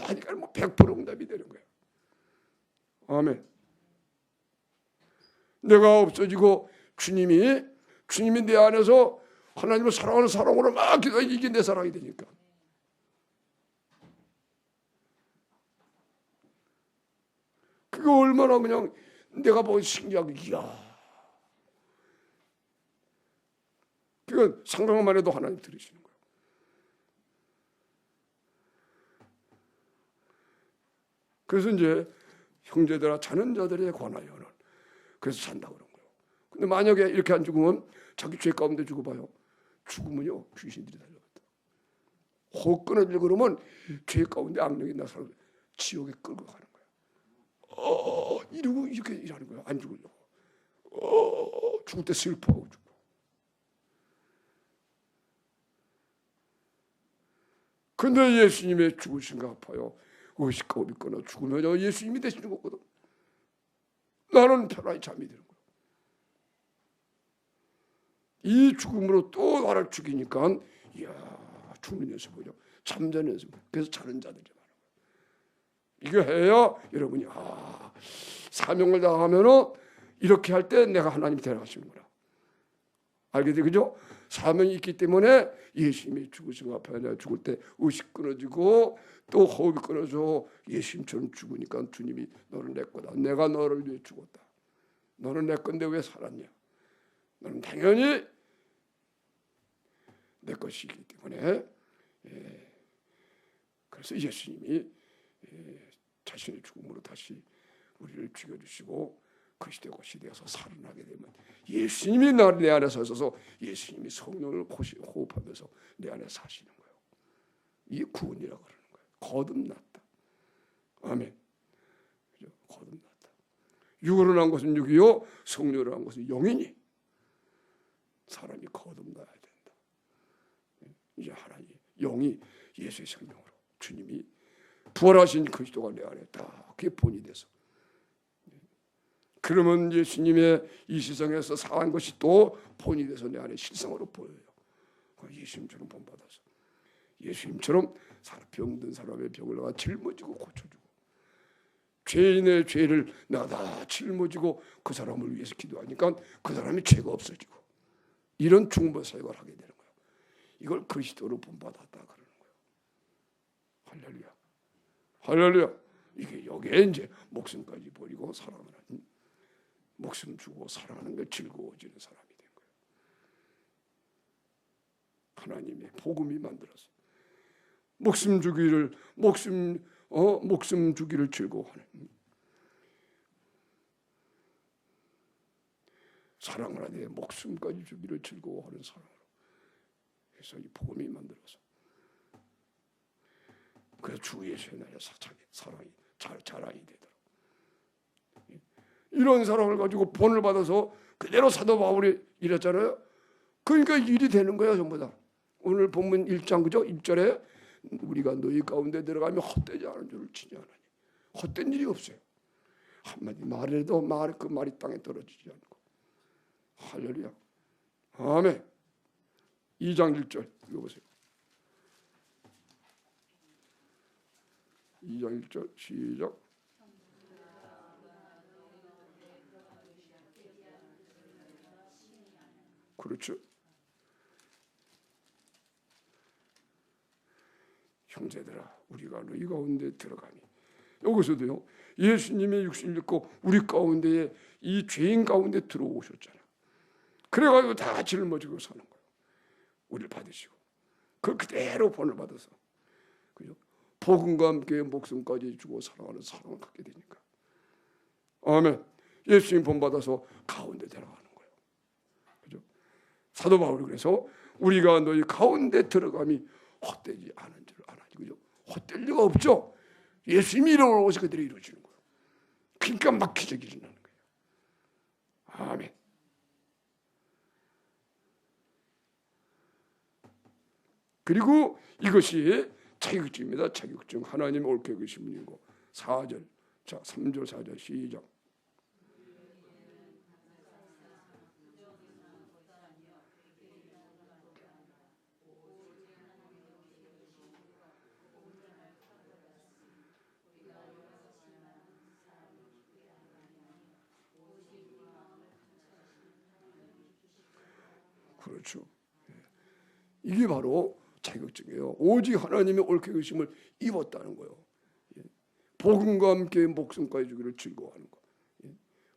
하니까 100% 응답이 되는 거예요. 아멘. 내가 없어지고 주님이 내 안에서 하나님을 사랑하는 사랑으로 막 기도해. 이게 내 사랑이 되니까. 그거 얼마나 그냥 내가 보기 신기하고, 이야. 그건 상상만 해도 하나님 들으시는 거예요. 그래서 이제 형제들아 자는 자들에 관하여는 그래서 산다고 그런 거예요. 근데 만약에 이렇게 안 죽으면 자기 죄 가운데 죽어봐요. 죽으면요 귀신들이 달려갔다. 혹 끊어지려 그러면 죄 가운데 악령이 나서 지옥에 끌고 가는 거예요. 이러고 이렇게 일하는 거예요. 안 죽으려고. 죽을 때 슬퍼하고 죽고. 근데 예수님의 죽으신 거 아파요. 의식하고 믿거나 죽으면 예수님이 되시는 거거든. 나는 편안히 잠이 드는 거야. 이 죽음으로 또 나를 죽이니까 이야, 죽는 연습이죠. 잠자는 연습. 그래서 자는 자들이 많은 거예요. 이거 해야 여러분이 사명을 다하면은 이렇게 할 때 내가 하나님 데려가시는구나. 알겠죠? 그죠? 사명이 있기 때문에 예수님이 죽으신 앞에 내가 죽을 때 의식 끊어지고 또 호흡이 끊어져 예수님처럼 죽으니까 주님이 너는 내 거다. 내가 너를 위해 죽었다. 너는 내 건데 왜 살았냐? 너는 당연히 내 것이기 때문에 그래서 예수님이 자신의 죽음으로 다시 우리를 죽여주시고 그 시대가 시대에서 살아나게 되면 예수님이 내 안에 서셔서 예수님이 성령을 호흡하면서 내 안에 사시는 거예요. 이게 구원이라고 그러는 거예요. 거듭났다. 아멘. 그죠? 거듭났다. 육으로 난 것은 육이요 성령으로 난 것은 영이니 사람이 거듭나야 된다. 이제 하나님 영이 예수의 생명으로 주님이 부활하신 그리스도가 내 안에 다 그게 본이 돼서 그러면 예수님의 이 세상에서 사한 것이 또 본이 돼서 내 안에 실상으로 보여요. 예수님처럼 본받아서 예수님처럼 병든 사람의 병을 내가 짊어지고 고쳐주고 죄인의 죄를 내가 다 짊어지고 그 사람을 위해서 기도하니까 그 사람이 죄가 없어지고 이런 중보 사역을 하게 되는 거예요. 이걸 그리스도로 본받았다 그러는 거예요. 할렐루야. 할렐루야. 이게 여기에 이제 목숨까지 버리고 사랑하는 목숨 주고 사랑하는 게 즐거워지는 사람이 된 거예요. 하나님의 복음이 만들어서 목숨 주기를 즐거워하는 사랑을 하되 목숨까지 주기를 즐거워하는 사랑으로 그래서 이 복음이 만들어서 그래서 주 예수의 날에 사랑이 자랑이 되도록 이런 사랑을 가지고 본을 받아서 그대로 사도 바울이 이랬잖아요. 그러니까 일이 되는 거예요. 전부 다. 오늘 본문 1장 그죠? 1절에 우리가 너희 가운데 들어가면 헛되지 않은 줄을 친히 하나니 헛된 일이 없어요. 한마디 말해도 그 말이 땅에 떨어지지 않고 할렐루야. 아멘. 2장 1절 읽어보세요. 2장 1절 시작. 그렇죠. 형제들아 우리가 너희 가운데 들어가니 여기서도요 예수님의 육신을 입고 우리 가운데에 이 죄인 가운데 들어오셨잖아. 그래가지고 다 짊어지고 사는 거예요. 우리를 받으시고 그 그대로 본을 받아서 그죠? 복음과 함께 목숨까지 주고 사랑하는 사랑을 갖게 되니까 아멘. 예수님 본 받아서 가운데 들어가는 거예요. 그죠? 사도 바울이 그래서 우리가 너희 가운데 들어감이 헛되지 않은 줄 알아지. 그죠? 헛될 리가 없죠. 예수님이 이름으로 오셔서 그들이 이루어지는 거예요. 그러니까 막 기적이 일어나는 거예요. 아멘. 그리고 이것이 자격증입니다. 자격증. 하나님 옳게 계신 분이고 4절. 자, 3절 4절 시작. 그렇죠. 이게 바로 자격증이에요. 오직 하나님의 옳게 계심을 입었다는 거예요. 복음과 함께 목숨까지 주기를 즐거워하는 거.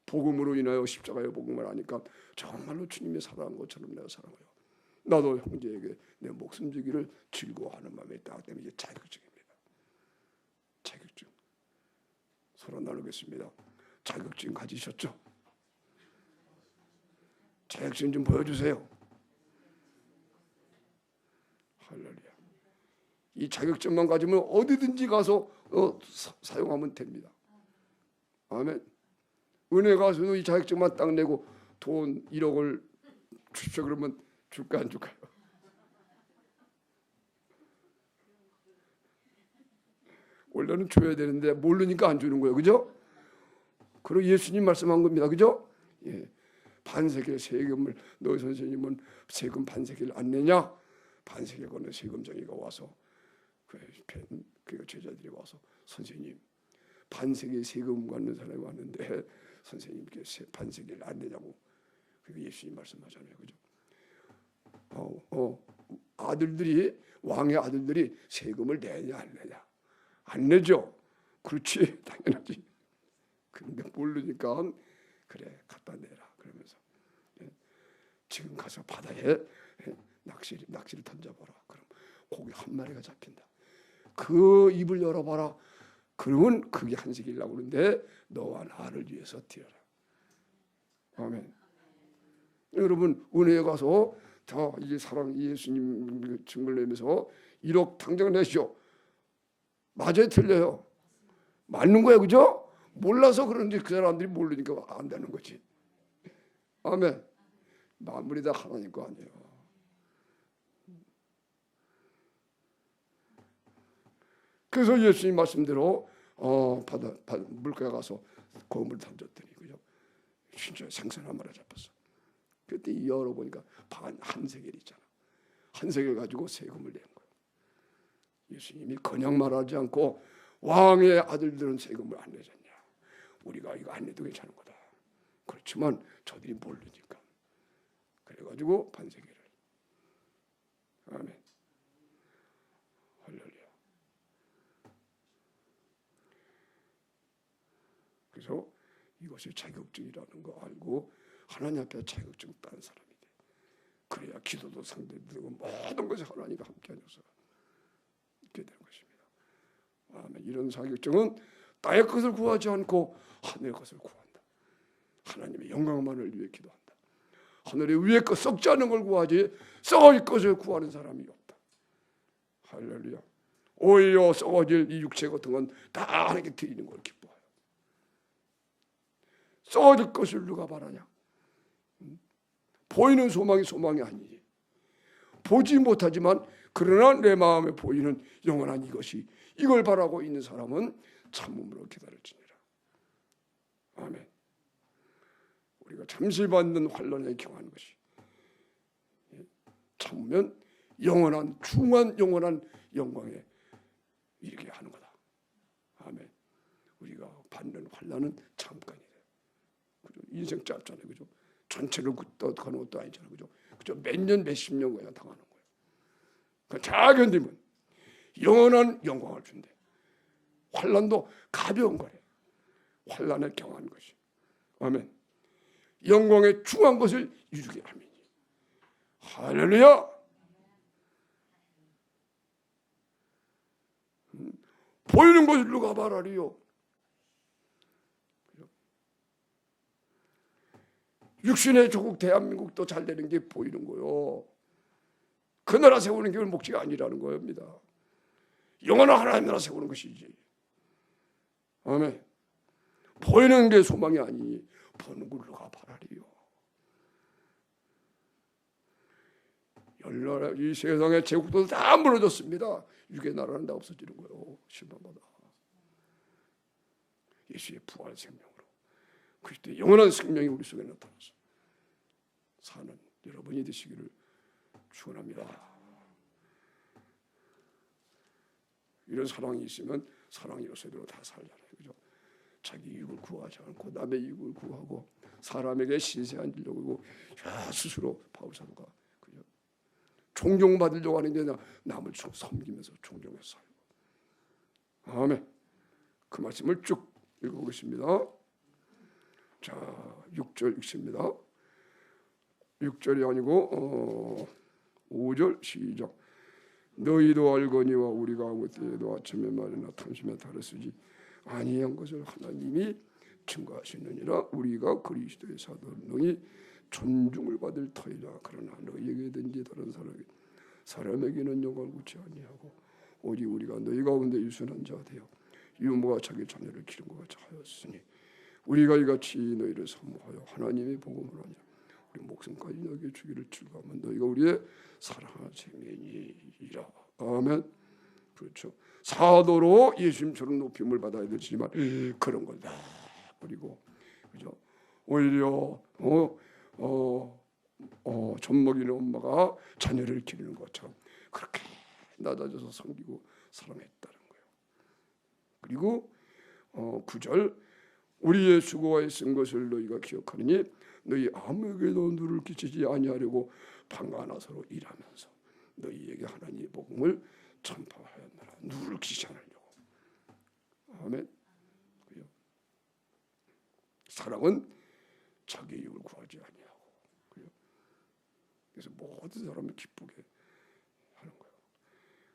복음으로 인하여 십자가의 복음을 하니까 정말로 주님이 사랑한 것처럼 내가 사랑해요. 나도 형제에게 내 목숨 주기를 즐거워하는 마음이 있다. 때문에 이게 자격증입니다. 자격증. 서로 나누겠습니다. 자격증 가지셨죠? 자격증 좀 보여주세요. 할렐루야. 이 자격증만 가지면 어디든지 가서 사용하면 됩니다. 아멘. 은혜 가서도 이 자격증만 딱 내고 돈 1억을 주십시오 그러면 줄까 안 줄까요? 원래는 줘야 되는데 모르니까 안 주는 거예요. 그죠? 그리고 예수님 말씀한 겁니다. 그죠? 예. 반세계 세금을 너 선생님은 세금 반세계를 안 내냐? 반세계 거는 세금쟁이가 와서 그 제자들이 와서 선생님 반세계 세금 받는 사람이 왔는데 선생님께 반세계를 안 내냐고. 그게 예수님 말씀하잖아요. 그죠? 아들들이 왕의 아들들이 세금을 내냐 안 내냐? 안 내죠. 그렇지 당연하지. 근데 모르니까 그래 갖다 내라 그러면서 지금 가서 바다에 낚시를 던져봐라. 그럼 고기 한 마리가 잡힌다. 그 입을 열어봐라. 그러면 그게 한 세겔이라고 그러는데 너와 나를 위해서 드려라. 아멘. 여러분 은혜에 가서 자 이제 사랑 예수님 증거를 내면서 1억 당장 내시오. 맞아요 틀려요? 맞는 거예요. 그죠? 몰라서 그런지 그 사람들이 모르니까 안 되는 거지. 아멘. 만물이 다 하나님 거 아니에요. 그래서 예수님 말씀대로 바다 물가에 가서 거물 던졌더니 그죠? 진짜 생선 한 마리 잡혔어. 그때 열어보니까 한 세겔 있잖아. 한 세겔 가지고 세금을 낸 거예요. 예수님이 그냥 말하지 않고 왕의 아들들은 세금을 안 내잖냐. 우리가 이거 안 내도 괜찮은 거다. 그렇지만 저들이 모르니까. 그래가지고 반세계를. 아멘. 할렐루야. 그래서 이것이 자격증이라는 거 알고 하나님 앞에 자격증 딴 사람이 돼. 그래야 기도도 상대되고 모든 것이 하나님과 함께 하셔서 있게 되는 것입니다. 아멘. 이런 자격증은 땅의 것을 구하지 않고 하늘의 것을 구한다. 하나님의 영광만을 위해 기도한다. 하늘의 위의 것 썩지 않은 걸 구하지 썩을 것을 구하는 사람이 없다. 할렐루야. 오히려 썩어질 이 육체 같은 건 다 하나님께 드리는 걸 기뻐해요. 썩어질 것을 누가 바라냐? 보이는 소망이 아니지. 보지 못하지만 그러나 내 마음에 보이는 영원한 이것이 이걸 바라고 있는 사람은 참음으로 기다릴지니라. 아멘. 우리가 잠시 받는 환난에 경한 것이 참으면 영원한 중한 영원한 영광에 이르게 하는 거다. 아멘. 우리가 받는 환난은 잠깐이에요. 그죠? 인생 짧잖아요. 그죠? 전체를 가는 것도 아니잖아요. 그죠? 그죠? 몇 년, 몇십 년 그냥 당하는 거예요. 그러니까 잘 견디면 영원한 영광을 준대. 환난도 가벼운 거래. 환난에 경한 것이. 아멘. 영광에 중한 것을 이루게 하면. 할렐루야. 보이는 것을 누가 말하리요. 육신의 조국 대한민국도 잘 되는 게 보이는 거요. 그 나라 세우는 게 목적이 아니라는 겁니다. 영원한 하나님 나라 세우는 것이지. 아멘. 보이는 게 소망이 아니니 보는 걸 누가 바라리요. 이 세상의 제국도 다 무너졌습니다. 육의 나라는 다 없어지는 거예요. 실망받아. 예수의 부활 생명으로 그리스도의 영원한 생명이 우리 속에 나타나서 사는 여러분이 되시기를 축원합니다. 이런 사랑이 있으면 사랑이 요새대로 다 살잖아요. 그죠? 자기 이익을 구하지 않고 남의 이익을 구하고 사람에게 신세 안 지려고 스스로 바울사도가 그죠? 존경받으려고 하는데 남을 섬기면서 존경해서 살고. 아멘. 그 말씀을 쭉 읽어보겠습니다. 자, 6절 읽습니다. 6절이 아니고 5절 시작. 너희도 알거니와 우리가 아무 때에도 아침에 말이나 탐심에 다르쓰지 아니한 것을 하나님이 증거하시느니라. 우리가 그리스도의 사도들이 존중을 받을 터이라. 그러나 너희에게든지 다른 사람에게는 영광을 굳이 아니하고 오직 우리가 너희 가운데 유순한 자 되어 유모가 자기 자녀를 기른 것 같이 하였으니 우리가 이같이 너희를 사모하여 하나님의 복음을 하냐 우리 목숨까지 너희에게 주기를 즐거워하면 너희가 우리의 사랑하는 생명이라. 아멘. 그렇죠. 사도로 예수님처럼 높임을 받아야 되지만 그런 걸 다 버리고, 그죠? 오히려 젖먹이는 엄마가 자녀를 기르는 것처럼 그렇게 낮아져서 섬기고 사랑했다는 거예요. 그리고 9절 우리의 수고와 애쓴 것을 너희가 기억하느니 너희 아무에게도 누를 끼치지 아니하려고 방가나서로 일하면서 너희에게 하나님의 복음을 전파하였느라. 누를 끼치지 않으려고. 아멘. 사랑은 자기 이익을 구하지 아니하고, 그래서 모든 사람을 기쁘게 하는 거예요.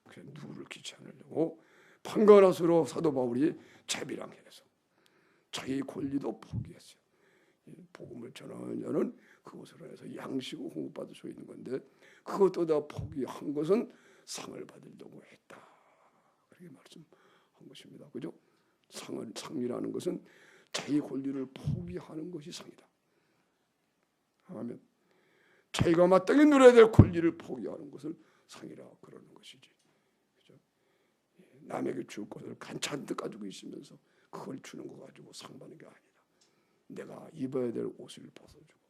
그래서 누구를 끼치지 않으려고 판가나서로 사도 바울이 자비랑해서 자기 권리도 포기했어요. 복음을 전하는 자는 그것으로 해서 양식을 공급받을 수 있는 건데 그것도 다 포기한 것은 상을 받으려고 했다. 그렇게 말씀한 것입니다. 그죠? 상이라는 것은 자기 권리를 포기하는 것이 상이다. 아멘. 자기가 마땅히 누려야 될 권리를 포기하는 것을 상이라 그러는 것이지. 그죠? 남에게 줄 것을 간찬듯 가지고 있으면서 그걸 주는 거 가지고 상 받는 게 아니다. 내가 입어야 될 옷을 벗어주고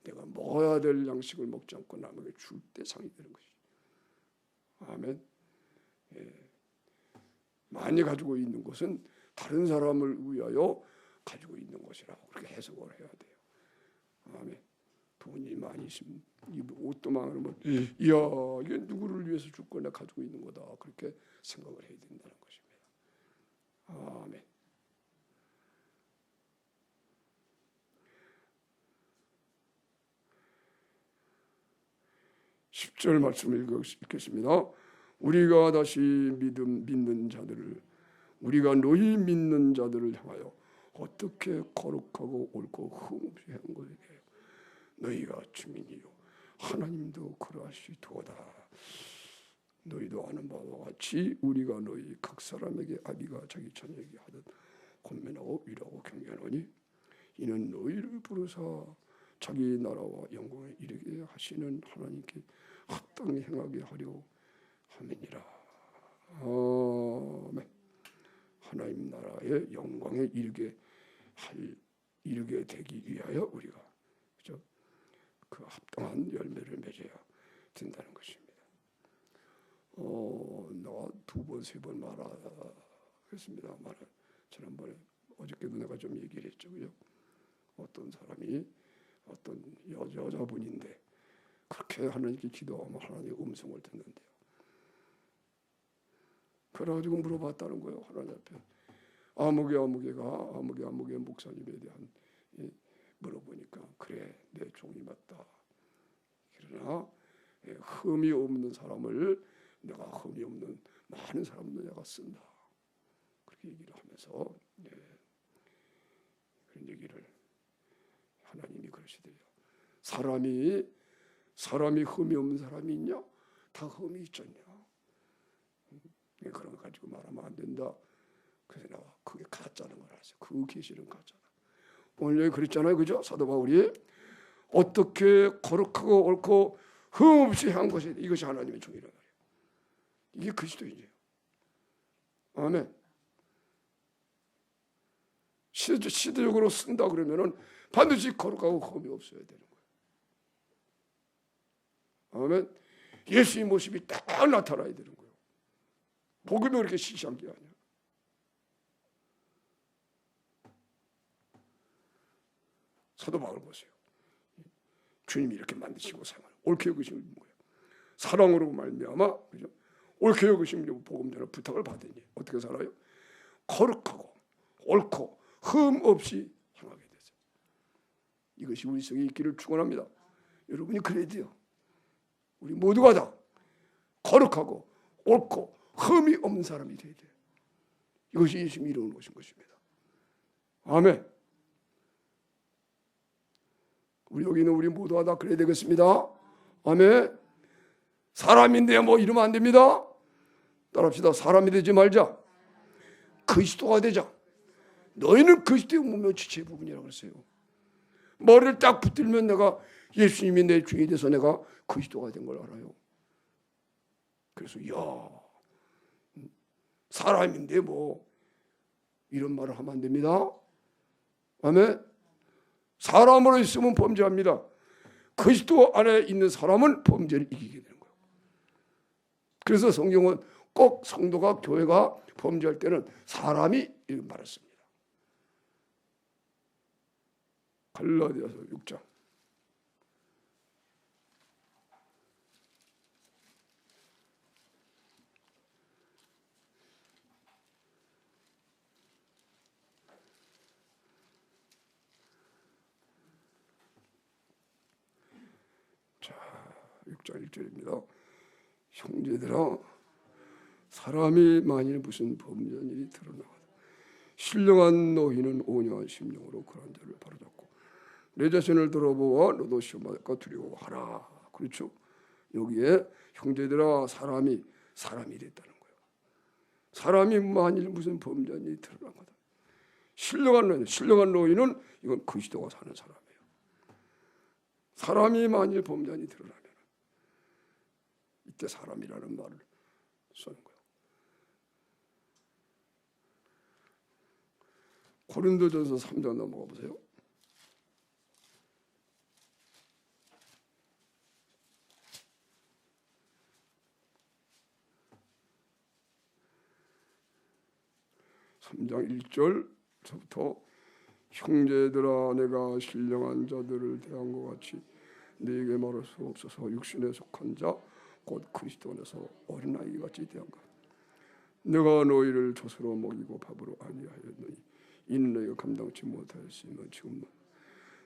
내가 먹어야 될 양식을 먹지 않고 남에게 줄 때 상이 되는 것이지. 아멘. 많이 가지고 있는 것은 다른 사람을 위하여 가지고 있는 것이라고 그렇게 해석을 해야 돼요. 아멘. 돈이 많이 있으면 옷도 많으면 이야 이게 누구를 위해서 줄 거나 가지고 있는 거다 그렇게 생각을 해야 된다는 것입니다. 아멘. (10절) 말씀을 읽겠습니다. 우리가 다시 믿는 자들을 우리가 너희 믿는 자들을 향하여 어떻게 거룩하고 옳고 흠없이 한 것이에요. 너희가 주민이요 하나님도 그러하시도다. 너희도 아는 바와 같이 우리가 너희 각 사람에게 아비가 자기 자녀에게 하듯 권면하고 위로하고 경계하노니 이는 너희를 부르사 자기 나라와 영광에 이르게 하시는 하나님께 합당히 행하게 하려 함이니라. 아멘. 하나님 나라의 영광에 이르게 되기 위하여 우리가 그죠? 그 합당한 열매를 맺어야 된다는 것입니다. 내가 2번, 3번 말하겠습니다. 지난번에 어저께도 내가 좀 얘기를 했죠, 그죠? 어떤 사람이 어떤 여자분인데 그렇게 하나님께 기도하면 하나님의 음성을 듣는데요. 그래가지고 물어봤다는 거예요. 하나님 앞에 아무개 목사님에 대한 물어보니까 그래 내 종이 맞다. 그러나 흠이 없는 사람을 내가 흠이 없는 많은 사람도 내가 쓴다. 그렇게 얘기를 하면서 그런 얘기를 하나님이 그러시대요. 사람이 흠이 없는 사람이 있냐? 다 흠이 있잖냐. 그런 거 가지고 말하면 안 된다. 그래서 내가 그게 가짜는 걸 알았어요. 그 계시는 가짜다. 오늘 여기 그랬잖아요, 그죠? 사도 바울이 어떻게 거룩하고 옳고 흠 없이 한 것이 이것이 하나님의 종이란 말이에요. 이게 그리스도인이에요. 아멘. 시대적으로 쓴다 그러면은 반드시 거룩하고 흠이 없어야 되는 거예요. 아멘. 예수의 모습이 딱 나타나야 되는 거예요. 복음이 그렇게 시시한 게 아니야. 사도 바울 보세요. 주님이 이렇게 만드시고 생활 옳게 여기시는 거예요. 사랑으로 말미암아 그죠? 옳게 여기시면 복음 전에 부탁을 받으니 어떻게 살아요? 거룩하고 옳고 흠 없이 행하게 되죠. 이것이 우리 속에 있기를 축원합니다. 여러분이 그래야 돼요. 우리 모두가 다 거룩하고 옳고 흠이 없는 사람이 되어야 돼요. 이것이 예수님이 이루어 오신 것입니다. 아멘. 우리 여기 있는 우리 모두가 다 그래야 되겠습니다. 아멘. 사람인데 뭐 이러면 안 됩니다. 따라합시다. 사람이 되지 말자. 그리스도가 되자. 너희는 그리스도의 몸의 지체 부분이라고 그랬어요. 머리를 딱 붙들면 내가 예수님이 내 주인이 돼서 내가 그리스도가 된 걸 알아요. 그래서 사람인데 뭐 이런 말을 하면 안 됩니다. 아멘. 사람으로 있으면 범죄합니다. 그리스도 안에 있는 사람은 범죄를 이기게 되는 거예요. 그래서 성경은 꼭 성도가 교회가 범죄할 때는 사람이 이렇게 말했습니다. 갈라디아서 6장. 자, 6장 1절입니다. 형제들아, 사람이 만일 무슨 범죄한 일이 드러나거든 신령한 너희는 온유한 심령으로 그런 자를 바로잡고 내 자신을 돌아보아 너도 시험받을까 두려워하라. 그렇죠? 여기에 형제들아 사람이 됐다는 거예요. 사람이 만일 무슨 범죄한 일이 드러나거든 신령한 너희는 이건 그리스도가 사는 사람이에요. 사람이 만일 범죄한 일이 드러나면 이때 사람이라는 말을 쓰는 거예요. 고린도전서 3장 넘어가 보세요. (3장 1절부터) 형제들아 내가 신령한 자들을 대한 것 같이 네게 말할 수 없어서 육신에 속한 자 곧 그리스도 안에서 어린아이 같이 대한 것. 내가 너희를 젖으로 먹이고 밥으로 아니하였느니 이는 너희가 감당치 못하였으면 지금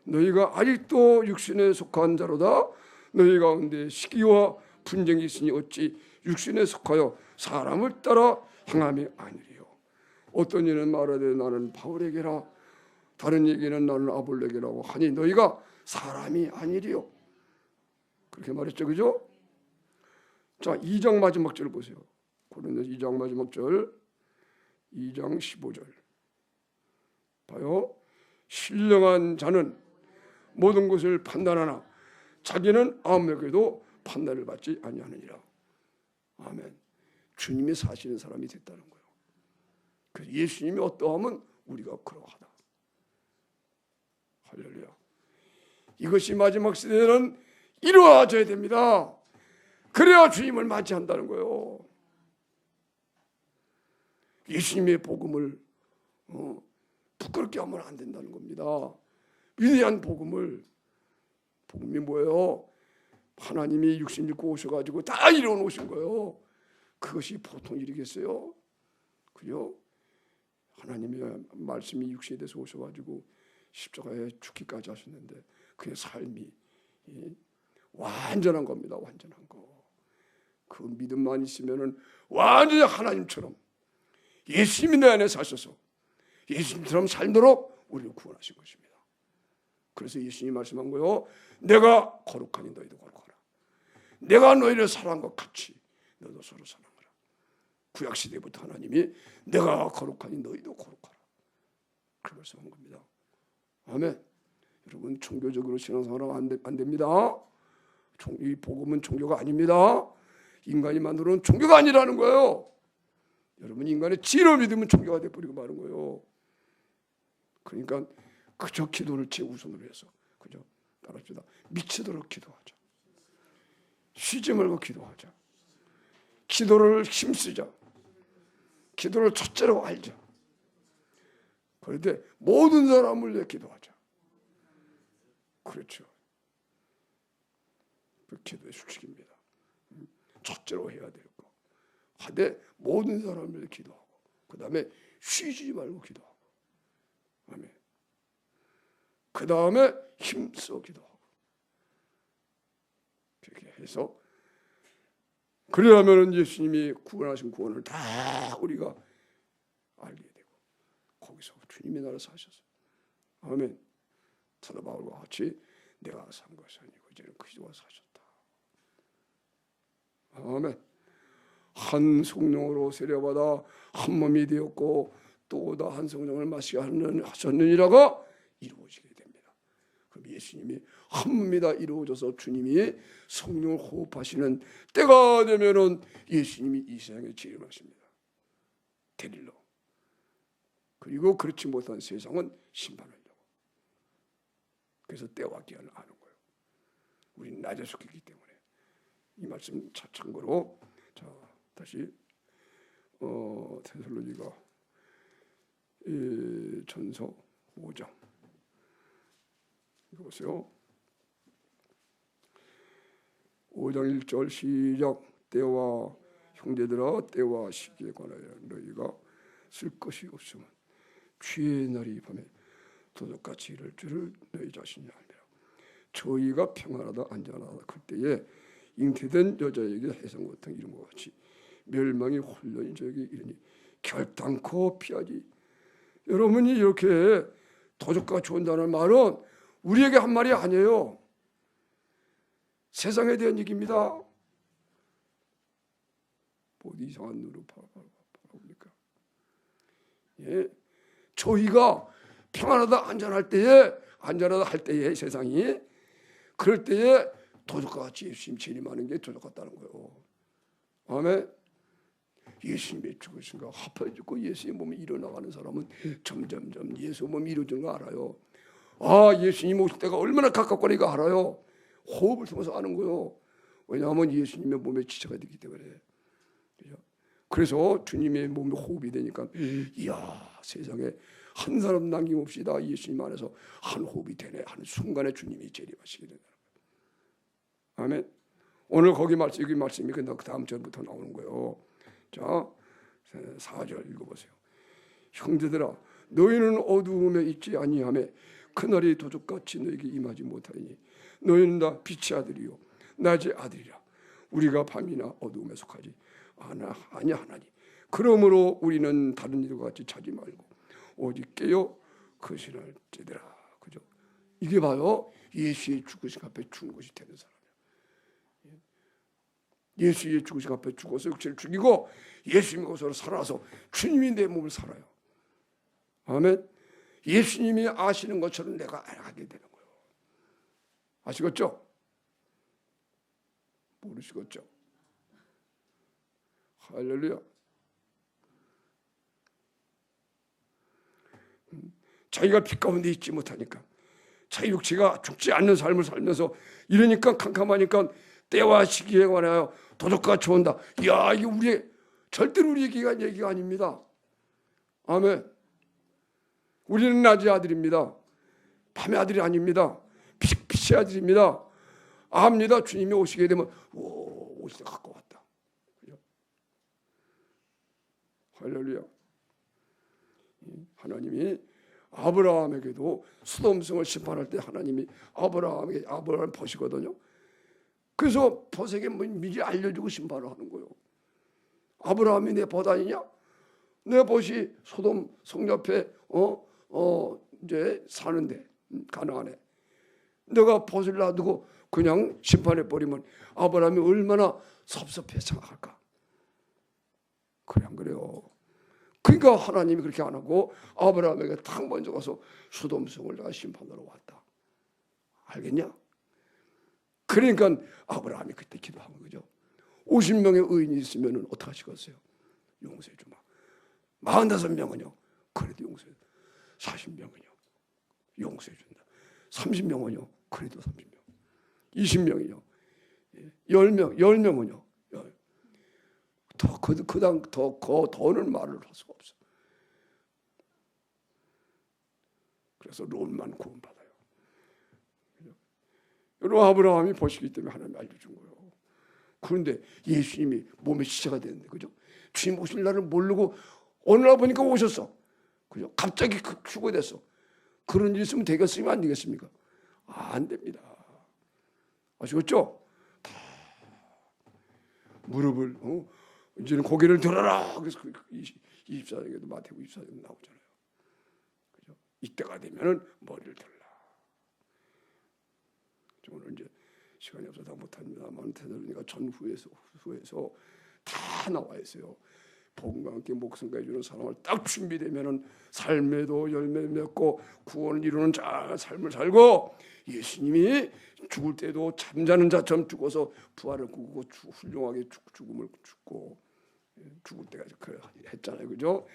너희가 아직도 육신에 속한 자로다. 너희 가운데 시기와 분쟁이 있으니 어찌 육신에 속하여 사람을 따라 행함이 아니리요. 어떤 이는 말하되 나는 바울에게라 다른 얘기는 나는 아볼레게라고 하니 너희가 사람이 아니리요. 그렇게 말했죠, 그죠? 자, 2장 마지막 절 보세요. 고린도서 2장 마지막 절, 2장 15절. 봐요. 신령한 자는 모든 것을 판단하나 자기는 아무에게도 판단을 받지 아니하느니라. 아멘. 주님이 사시는 사람이 됐다는 거예요. 그래서 예수님이 어떠하면 우리가 그러하다. 할렐루야. 이것이 마지막 시대에는 이루어져야 됩니다. 그래야 주님을 맞이한다는 거예요. 예수님의 복음을 부끄럽게 하면 안 된다는 겁니다. 위대한 복음이 뭐예요? 하나님이 육신 입고 오셔가지고 다 이뤄놓으신 거예요. 그것이 보통 일이겠어요? 그죠? 하나님의 말씀이 육신에 대해서 오셔가지고 십자가에 죽기까지 하셨는데 그의 삶이 완전한 겁니다. 완전한 거. 그 믿음만 있으면은 완전히 하나님처럼 예수님이 내 안에 사셔서 예수님처럼 살도록 우리를 구원하신 것입니다. 그래서 예수님이 말씀한 거요. 내가 거룩하니 너희도 거룩하라. 내가 너희를 사랑한 것 같이 너도 서로 사랑하라. 구약시대부터 하나님이 내가 거룩하니 너희도 거룩하라. 그 말씀한 겁니다. 아멘. 여러분 종교적으로 신앙생활하면 안 됩니다. 이 복음은 종교가 아닙니다. 인간이 만들어놓은 종교가 아니라는 거예요. 여러분 인간의 지혜로 믿으면 종교가 돼버리고 마는 거예요. 그러니까 그저 기도를 최우선으로 해서 그죠? 따라합시다. 미치도록 기도하자. 쉬지 말고 기도하자. 기도를 힘쓰자. 기도를 첫째로 알자. 그런데 모든 사람을 위해 기도하자. 그렇죠. 그 기도의 수칙입니다. 첫째로 해야 될 거. 하되 모든 사람을 위해 기도하고 그 다음에 쉬지 말고 기도하고 아멘. 그 다음에 힘써 기도하고 그렇게 해서 그러려면 예수님이 구원하신 구원을 다 우리가 알게 되고 거기서 주님이 나를 사셔서 아멘. 사도 바울과 같이 내가 산 것이 아니고 이제는 그리스도가 사셨다. 아멘. 한 성령으로 세례받아 한 몸이 되었고 또다 한 성령을 마시게 하셨느니라가 이루어지게 됩니다. 그럼 예수님이 한 몸이 다 이루어져서 주님이 성령을 호흡하시는 때가 되면은 예수님이 이 세상에 재림하십니다. 데리러. 그리고 그렇지 못한 세상은 심판하려고. 그래서 때와 기한을 아는 거예요. 우리는 낮에 속했기 때문에. 이 말씀 참고로 자 다시 데살로니가 전서 5장 읽어보세요. 5장 1절 시작. 때와 형제들아 때와 시기에 관하여 너희가 쓸 것이 없으면 주의 날이 밤에 도둑같이 이를 줄을 너희 자신이 알리라. 저희가 평안하다 안전하다 그때에 잉태된 여자에게 해성 같은 이름과 같이 멸망이 홀려인 저에게 이르니 결단코 피하지. 여러분이 이렇게 도둑과 좋은다는 말은 우리에게 한 말이 아니에요. 세상에 대한 얘기입니다. 뭐 이상한 눈으로 바라봅니까? 예, 저희가 평안하다 안전할 때에 안전하다 할 때에 세상이 그럴 때에 도둑과 같이 예수님 재림하는 게 도둑 같다는 거예요. 아멘. 예수님의 죽으신가 합해 죽고 예수의 몸이 일어나가는 사람은 점점점 예수 몸이 이루어지는 거 알아요. 아, 예수님 오실 때가 얼마나 가깝거나 이거 알아요. 호흡을 통해서 아는 거예요. 왜냐하면 예수님의 몸에 지체가 되기 때문에. 그래서 주님의 몸에 호흡이 되니까 이야 세상에 한 사람 남김없이 다 예수님 안에서 한 호흡이 되네 하는 순간에 주님이 재림하시게 된다는 거예요. 아멘. 오늘 거기 말씀, 여기 말씀이 그 다음 절부터 나오는 거예요. 자 4절 읽어보세요. 형제들아 너희는 어두움에 있지 아니하며 그날이 도둑같이 너에게 임하지 못하니 너희는 다 빛의 아들이요 낮의 아들이라. 우리가 밤이나 어두움에 속하지 아니하나니 그러므로 우리는 다른 이들과 같이 자지 말고 오직 깨어 거신할지니라. 그죠? 이게 봐요. 예수의 죽으신 앞에 죽는 것이 되는 사람이에요. 예수의 죽으신 앞에 죽어서 육체를 죽이고 예수님의 것으로 살아서 주님이 내 몸을 살아요. 아멘. 예수님이 아시는 것처럼 내가 알게 되는 거예요. 아시겠죠? 모르시겠죠? 할렐루야. 자기가 빛 가운데 있지 못하니까 자기 육체가 죽지 않는 삶을 살면서 이러니까 캄캄하니까 때와 시기에 관하여 도둑과 좋은다. 이야 이게 우리의 절대로 우리 얘기가 아닙니다. 아멘. 우리는 낮의 아들입니다. 밤의 아들이 아닙니다. 빛의 아들입니다. 압니다. 주님이 오시게 되면 오시다 갖고 왔다. 그죠? 할렐루야. 하나님이 아브라함에게도 소돔성을 심판할 때 하나님이 아브라함 보시거든요. 그래서 보세게 미리 알려주고 심판을 하는 거예요. 아브라함이 내 보다니냐? 내 보시 소돔 성 옆에 이제 사는데 가나안에 내가 벗을 놔두고 그냥 심판해 버리면 아브라함이 얼마나 섭섭해 생각할까? 그래 안 그래요? 그러니까 하나님이 그렇게 안 하고 아브라함에게 탁 먼저 가서 소돔성을 내가 심판하러 왔다. 알겠냐? 그러니까 아브라함이 그때 기도한 거죠. 50명의 의인이 있으면 어떻게 하시겠어요? 용서해 주마. 45명은요. 그래도 용서해. 40명은요. 용서해 준다. 30명은요. 그래도 30명. 20명이요. 10명은요. 더는 말을 할 수가 없어. 그래서 롯만 구원받아요. 여러분 아브라함이 보시기 때문에 하나님이 알려준 거예요. 그런데 예수님이 몸에 시체가 됐는데 그죠? 주님 오실 날을 모르고 어느 날 보니까 오셨어. 그죠? 갑자기 휴거됐어. 그런 일 있으면 되겠습니까? 안 되겠습니까? 안 됩니다. 아시겠죠? 다 무릎을 이제는 고개를 들어라. 그래서 24장에도 마태복음 24장 나오잖아요. 그죠? 이때가 되면은 머리를 들라. 오늘 이제 시간이 없어서 못합니다만 데살로니가 전후에서 다 나와 있어요. 복음과 함께 목숨까지 주는 사람을 딱 준비되면은 삶에도 열매 맺고 구원을 이루는 삶을 살고 예수님이 죽을 때도 잠자는 자처럼 죽어서 부활을 꾸고 훌륭하게 죽음을 죽고 죽을 때까지 그래 했잖아요, 그죠?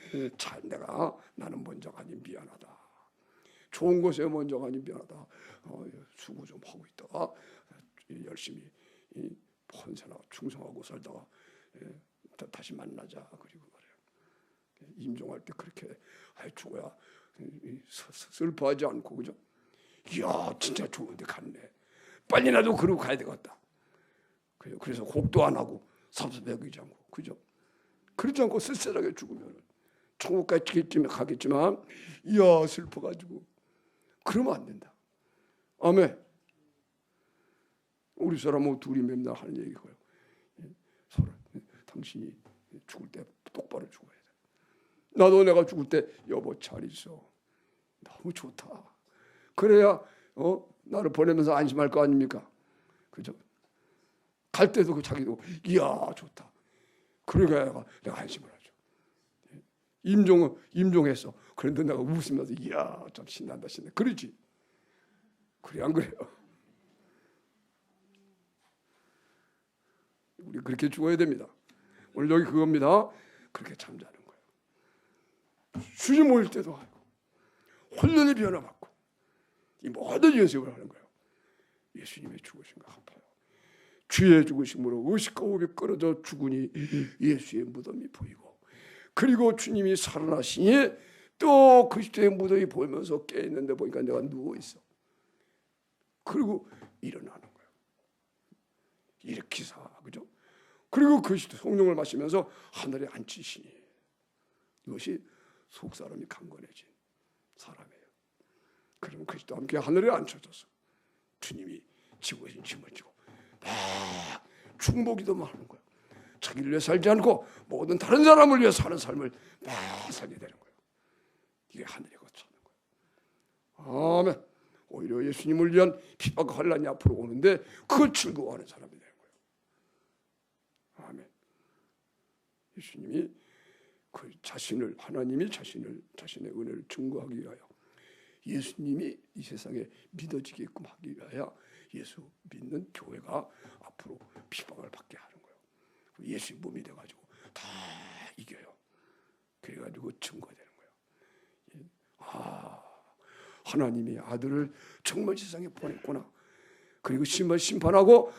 나는 먼저 가니 미안하다. 좋은 곳에 먼저 가니 미안하다. 수고 좀 하고 있다가 열심히 헌신하고 충성하고 살다가 다시 만나자. 그리고 말이에요. 임종할 때 그렇게 죽어야 슬퍼하지 않고, 그죠? 이야, 진짜 좋은데 갔네. 빨리 나도 그러고 가야 되겠다. 그래서 곡도 안 하고 섭섭해하지 않고, 그죠? 그러지 않고 쓸쓸하게 죽으면 천국까지 가겠지만, 이야, 슬퍼가지고 그러면 안 된다. 아멘. 우리 사람은 둘이 맨날 하는 얘기고요. 서로 당신이 죽을 때 똑바로 죽어야 돼. 나도 내가 죽을 때 여보 잘 있어. 너무 좋다. 그래야 나를 보내면서 안심할 거 아닙니까? 그죠? 갈 때도 그 자기도 이야 좋다. 그러니까 내가 안심을 하죠. 임종했어. 그런데 내가 웃으면서 이야 좀 신난다 신나. 그러지. 그래 안 그래요? 우리 그렇게 죽어야 됩니다. 오늘 여기 그겁니다. 그렇게 잠자는 거예요. 주님 모일 때도 하고 혼련의 변화받고 이 모든 연습을 하는 거예요. 예수님의 죽으신 거 아파요. 주의 죽으심으로 의식과 호흡이 끊어져 죽으니 예수의 무덤이 보이고, 그리고 주님이 살아나시니 또 그리스도의 무덤이 보이면서 깨있는데 보니까 내가 누워있어. 그리고 일어나는 거예요. 일으키사, 그죠? 그리고 그리스도 성령을 마시면서 하늘에 앉히시니, 이것이 속사람이 강건해진 사람이에요. 그러면 그리스도와 함께 하늘에 앉혀져서 주님이 지고 계신 짐을 지고 막 충복기도만 하는 거예요. 자기를 위해 살지 않고 모든 다른 사람을 위해 사는 삶을 막 살게 되는 거예요. 이게 하늘에 거쳐는 거예요. 아멘. 오히려 예수님을 위한 핍박과 환난이 앞으로 오는데 그걸 즐거워하는 사람이 되는 거예요. 아멘. 예수님이 그 하나님이 자신의 은혜를 증거하기 위하여, 예수님이 이 세상에 믿어지게끔 하기 위하여 예수 믿는 교회가 앞으로 핍박을 받게 하는 거예요. 예수 몸이 돼가지고 다 이겨요. 그래가지고 증거되는 거예요. 하나님이 아들을 정말 세상에 보냈구나. 그리고 심판하고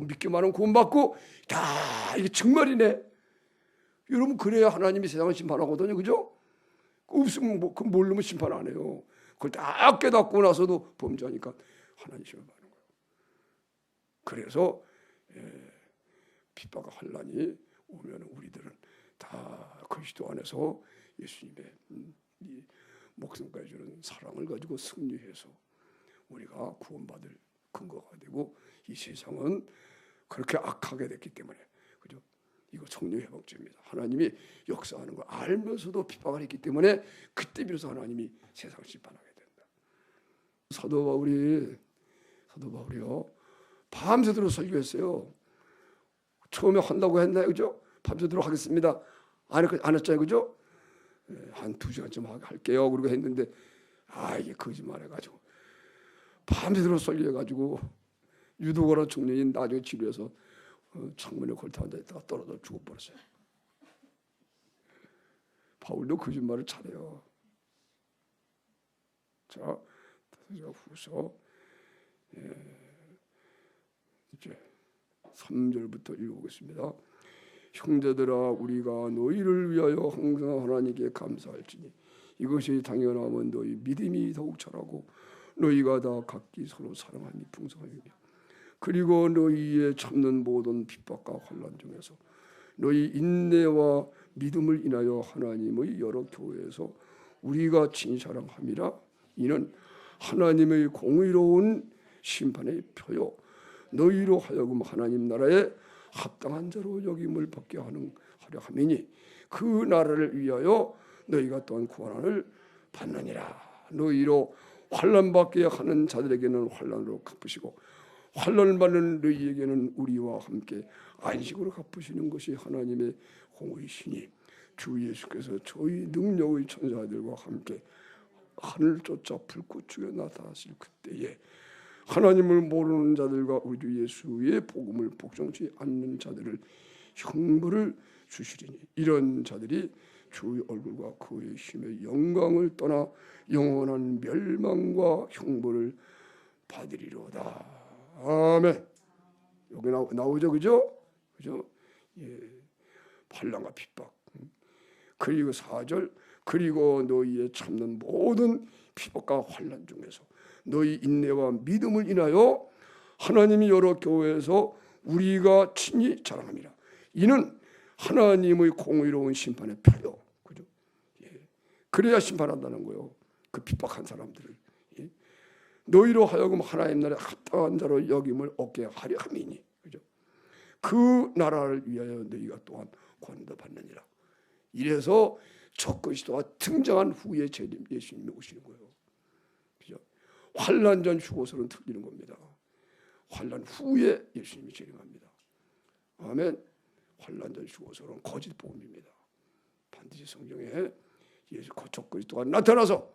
믿기만 하면 구원받고 다 이게 정말이네. 여러분 그래야 하나님이 세상을 심판하거든요, 그죠? 없으면 그 모르면 심판 안 해요. 그걸 다 깨닫고 나서도 범죄하니까 하나님 심판하는 거예요. 그래서 핍박과 환난이 오면 우리들은 다 그리스도 안에서 예수님의 이 목숨까지 주는 사랑을 가지고 승리해서 우리가 구원받을 근거가 되고, 이 세상은 그렇게 악하게 됐기 때문에, 그죠? 이거 성령회복제입니다. 하나님이 역사하는 걸 알면서도 핍박을 했기 때문에 그때 비로소 하나님이 세상을 심판하게 된다. 사도 바울이요 밤새도록 설교했어요. 처음에 한다고 했나요, 그죠? 밤새도록 하겠습니다. 안 했잖아요, 그죠? 한 2시간쯤 할게요. 그러고 했는데 이게 거짓말해가지고 밤새도록 설교해가지고 유도거나 중년인 나중에 치료해서 창문에 걸터 앉아있다가 떨어져 죽어버렸어요. 바울도 거짓말을 잘해요. 자, 후서 이제 3절부터 읽어보겠습니다. 형제들아, 우리가 너희를 위하여 항상 하나님께 감사할지니 이것이 당연하면 너희 믿음이 더욱 자라고 너희가 다 각기 서로 사랑함이 풍성하며, 그리고 너희의 참는 모든 핍박과 환난 중에서 너희 인내와 믿음을 인하여 하나님의 여러 교회에서 우리가 친사랑함이라. 이는 하나님의 공의로운 심판의 표요 너희로 하여금 하나님 나라에 합당한 자로 여김을 받게 하려 함이니, 그 나라를 위하여 너희가 또한 구원을 받느니라. 너희로 환난 받게 하는 자들에게는 환난으로 갚으시고 환난을 받는 너희에게는 우리와 함께 안식으로 갚으시는 것이 하나님의 공의시니, 주 예수께서 저희 능력의 천사들과 함께 하늘 쫓아 불꽃 중에 나타나실 그때에 하나님을 모르는 자들과 우리 주 예수의 복음을 복종치 않는 자들을 형벌을 주시리니 이런 자들이 주의 얼굴과 그의 힘의 영광을 떠나 영원한 멸망과 형벌을 받으리로다. 아멘. 여기 나오죠, 그죠? 예. 환난과 핍박. 그리고 4절, 그리고 너희의 참는 모든 핍박과 환난 중에서 너희 인내와 믿음을 인하여 하나님이 여러 교회에서 우리가 친히 자랑합니다. 이는 하나님의 공의로운 심판의 표요. 그죠? 예. 그래야 심판한다는 거예요. 그 핍박한 사람들을. 예. 너희로 하여금 하나님 나라에 합당한 자로 여김을 얻게 하려 함이니. 그죠? 그 나라를 위하여 너희가 또한 권도 받느니라. 이래서 적그리스도가 등장한 후에 예수님이 오시는 거예요. 그죠? 환난 전 휴고서는 틀리는 겁니다. 환난 후에 예수님이 재림합니다. 아멘. 환난 전 휴고서는 거짓 복음입니다. 반드시 성경에 예수 적그리스도가 나타나서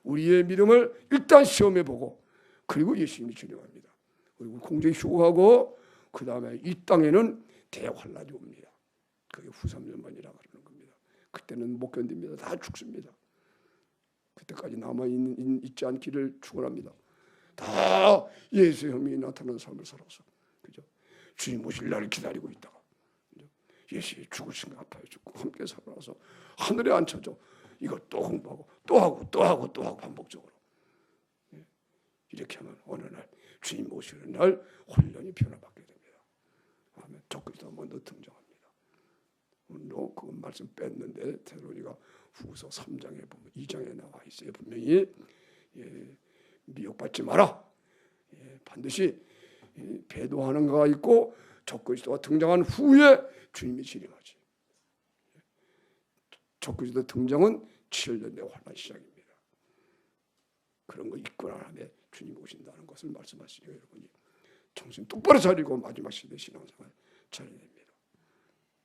우리의 믿음을 일단 시험해 보고 그리고 예수님이 재림합니다. 그리고 공중에 휴고하고 그 다음에 이 땅에는 대환란이 옵니다. 그게 후삼년만이라고 하는 겁니다. 그때는 못 견딥니다. 다 죽습니다. 그때까지 남아있지 않기를 축원합니다. 다 예수의 형님이 나타나는 삶을 살아서, 그죠? 주님 오실 날을 기다리고 있다가, 그죠? 예수의 죽으신 거 아파요 죽고 함께 살아서 하늘에 앉혀져 이거 또 공부하고 또 하고 또 하고 또 하고 반복적으로. 이렇게 하면 어느 날 주님 오시는 날 혼련이 변화받게 됩니다. 아멘. 적그리스도가 먼저 등장합니다. 오늘도 그 말씀 뺐는데 데살로니가 후서 3장에 보면 2장에 나와 있어요. 분명히 미혹받지 마라. 반드시 배도하는 거가 있고 적그리스도가 등장한 후에 주님이 재림하지. 적그리스도 등장은 7년 내 환난 시작입니다. 그런 거 잊고 난 다음에 주님 오신다는 것을 말씀하시니 여러분이 정신 똑바로 차리고 마지막 시대 신앙생활 차려야 됩니다.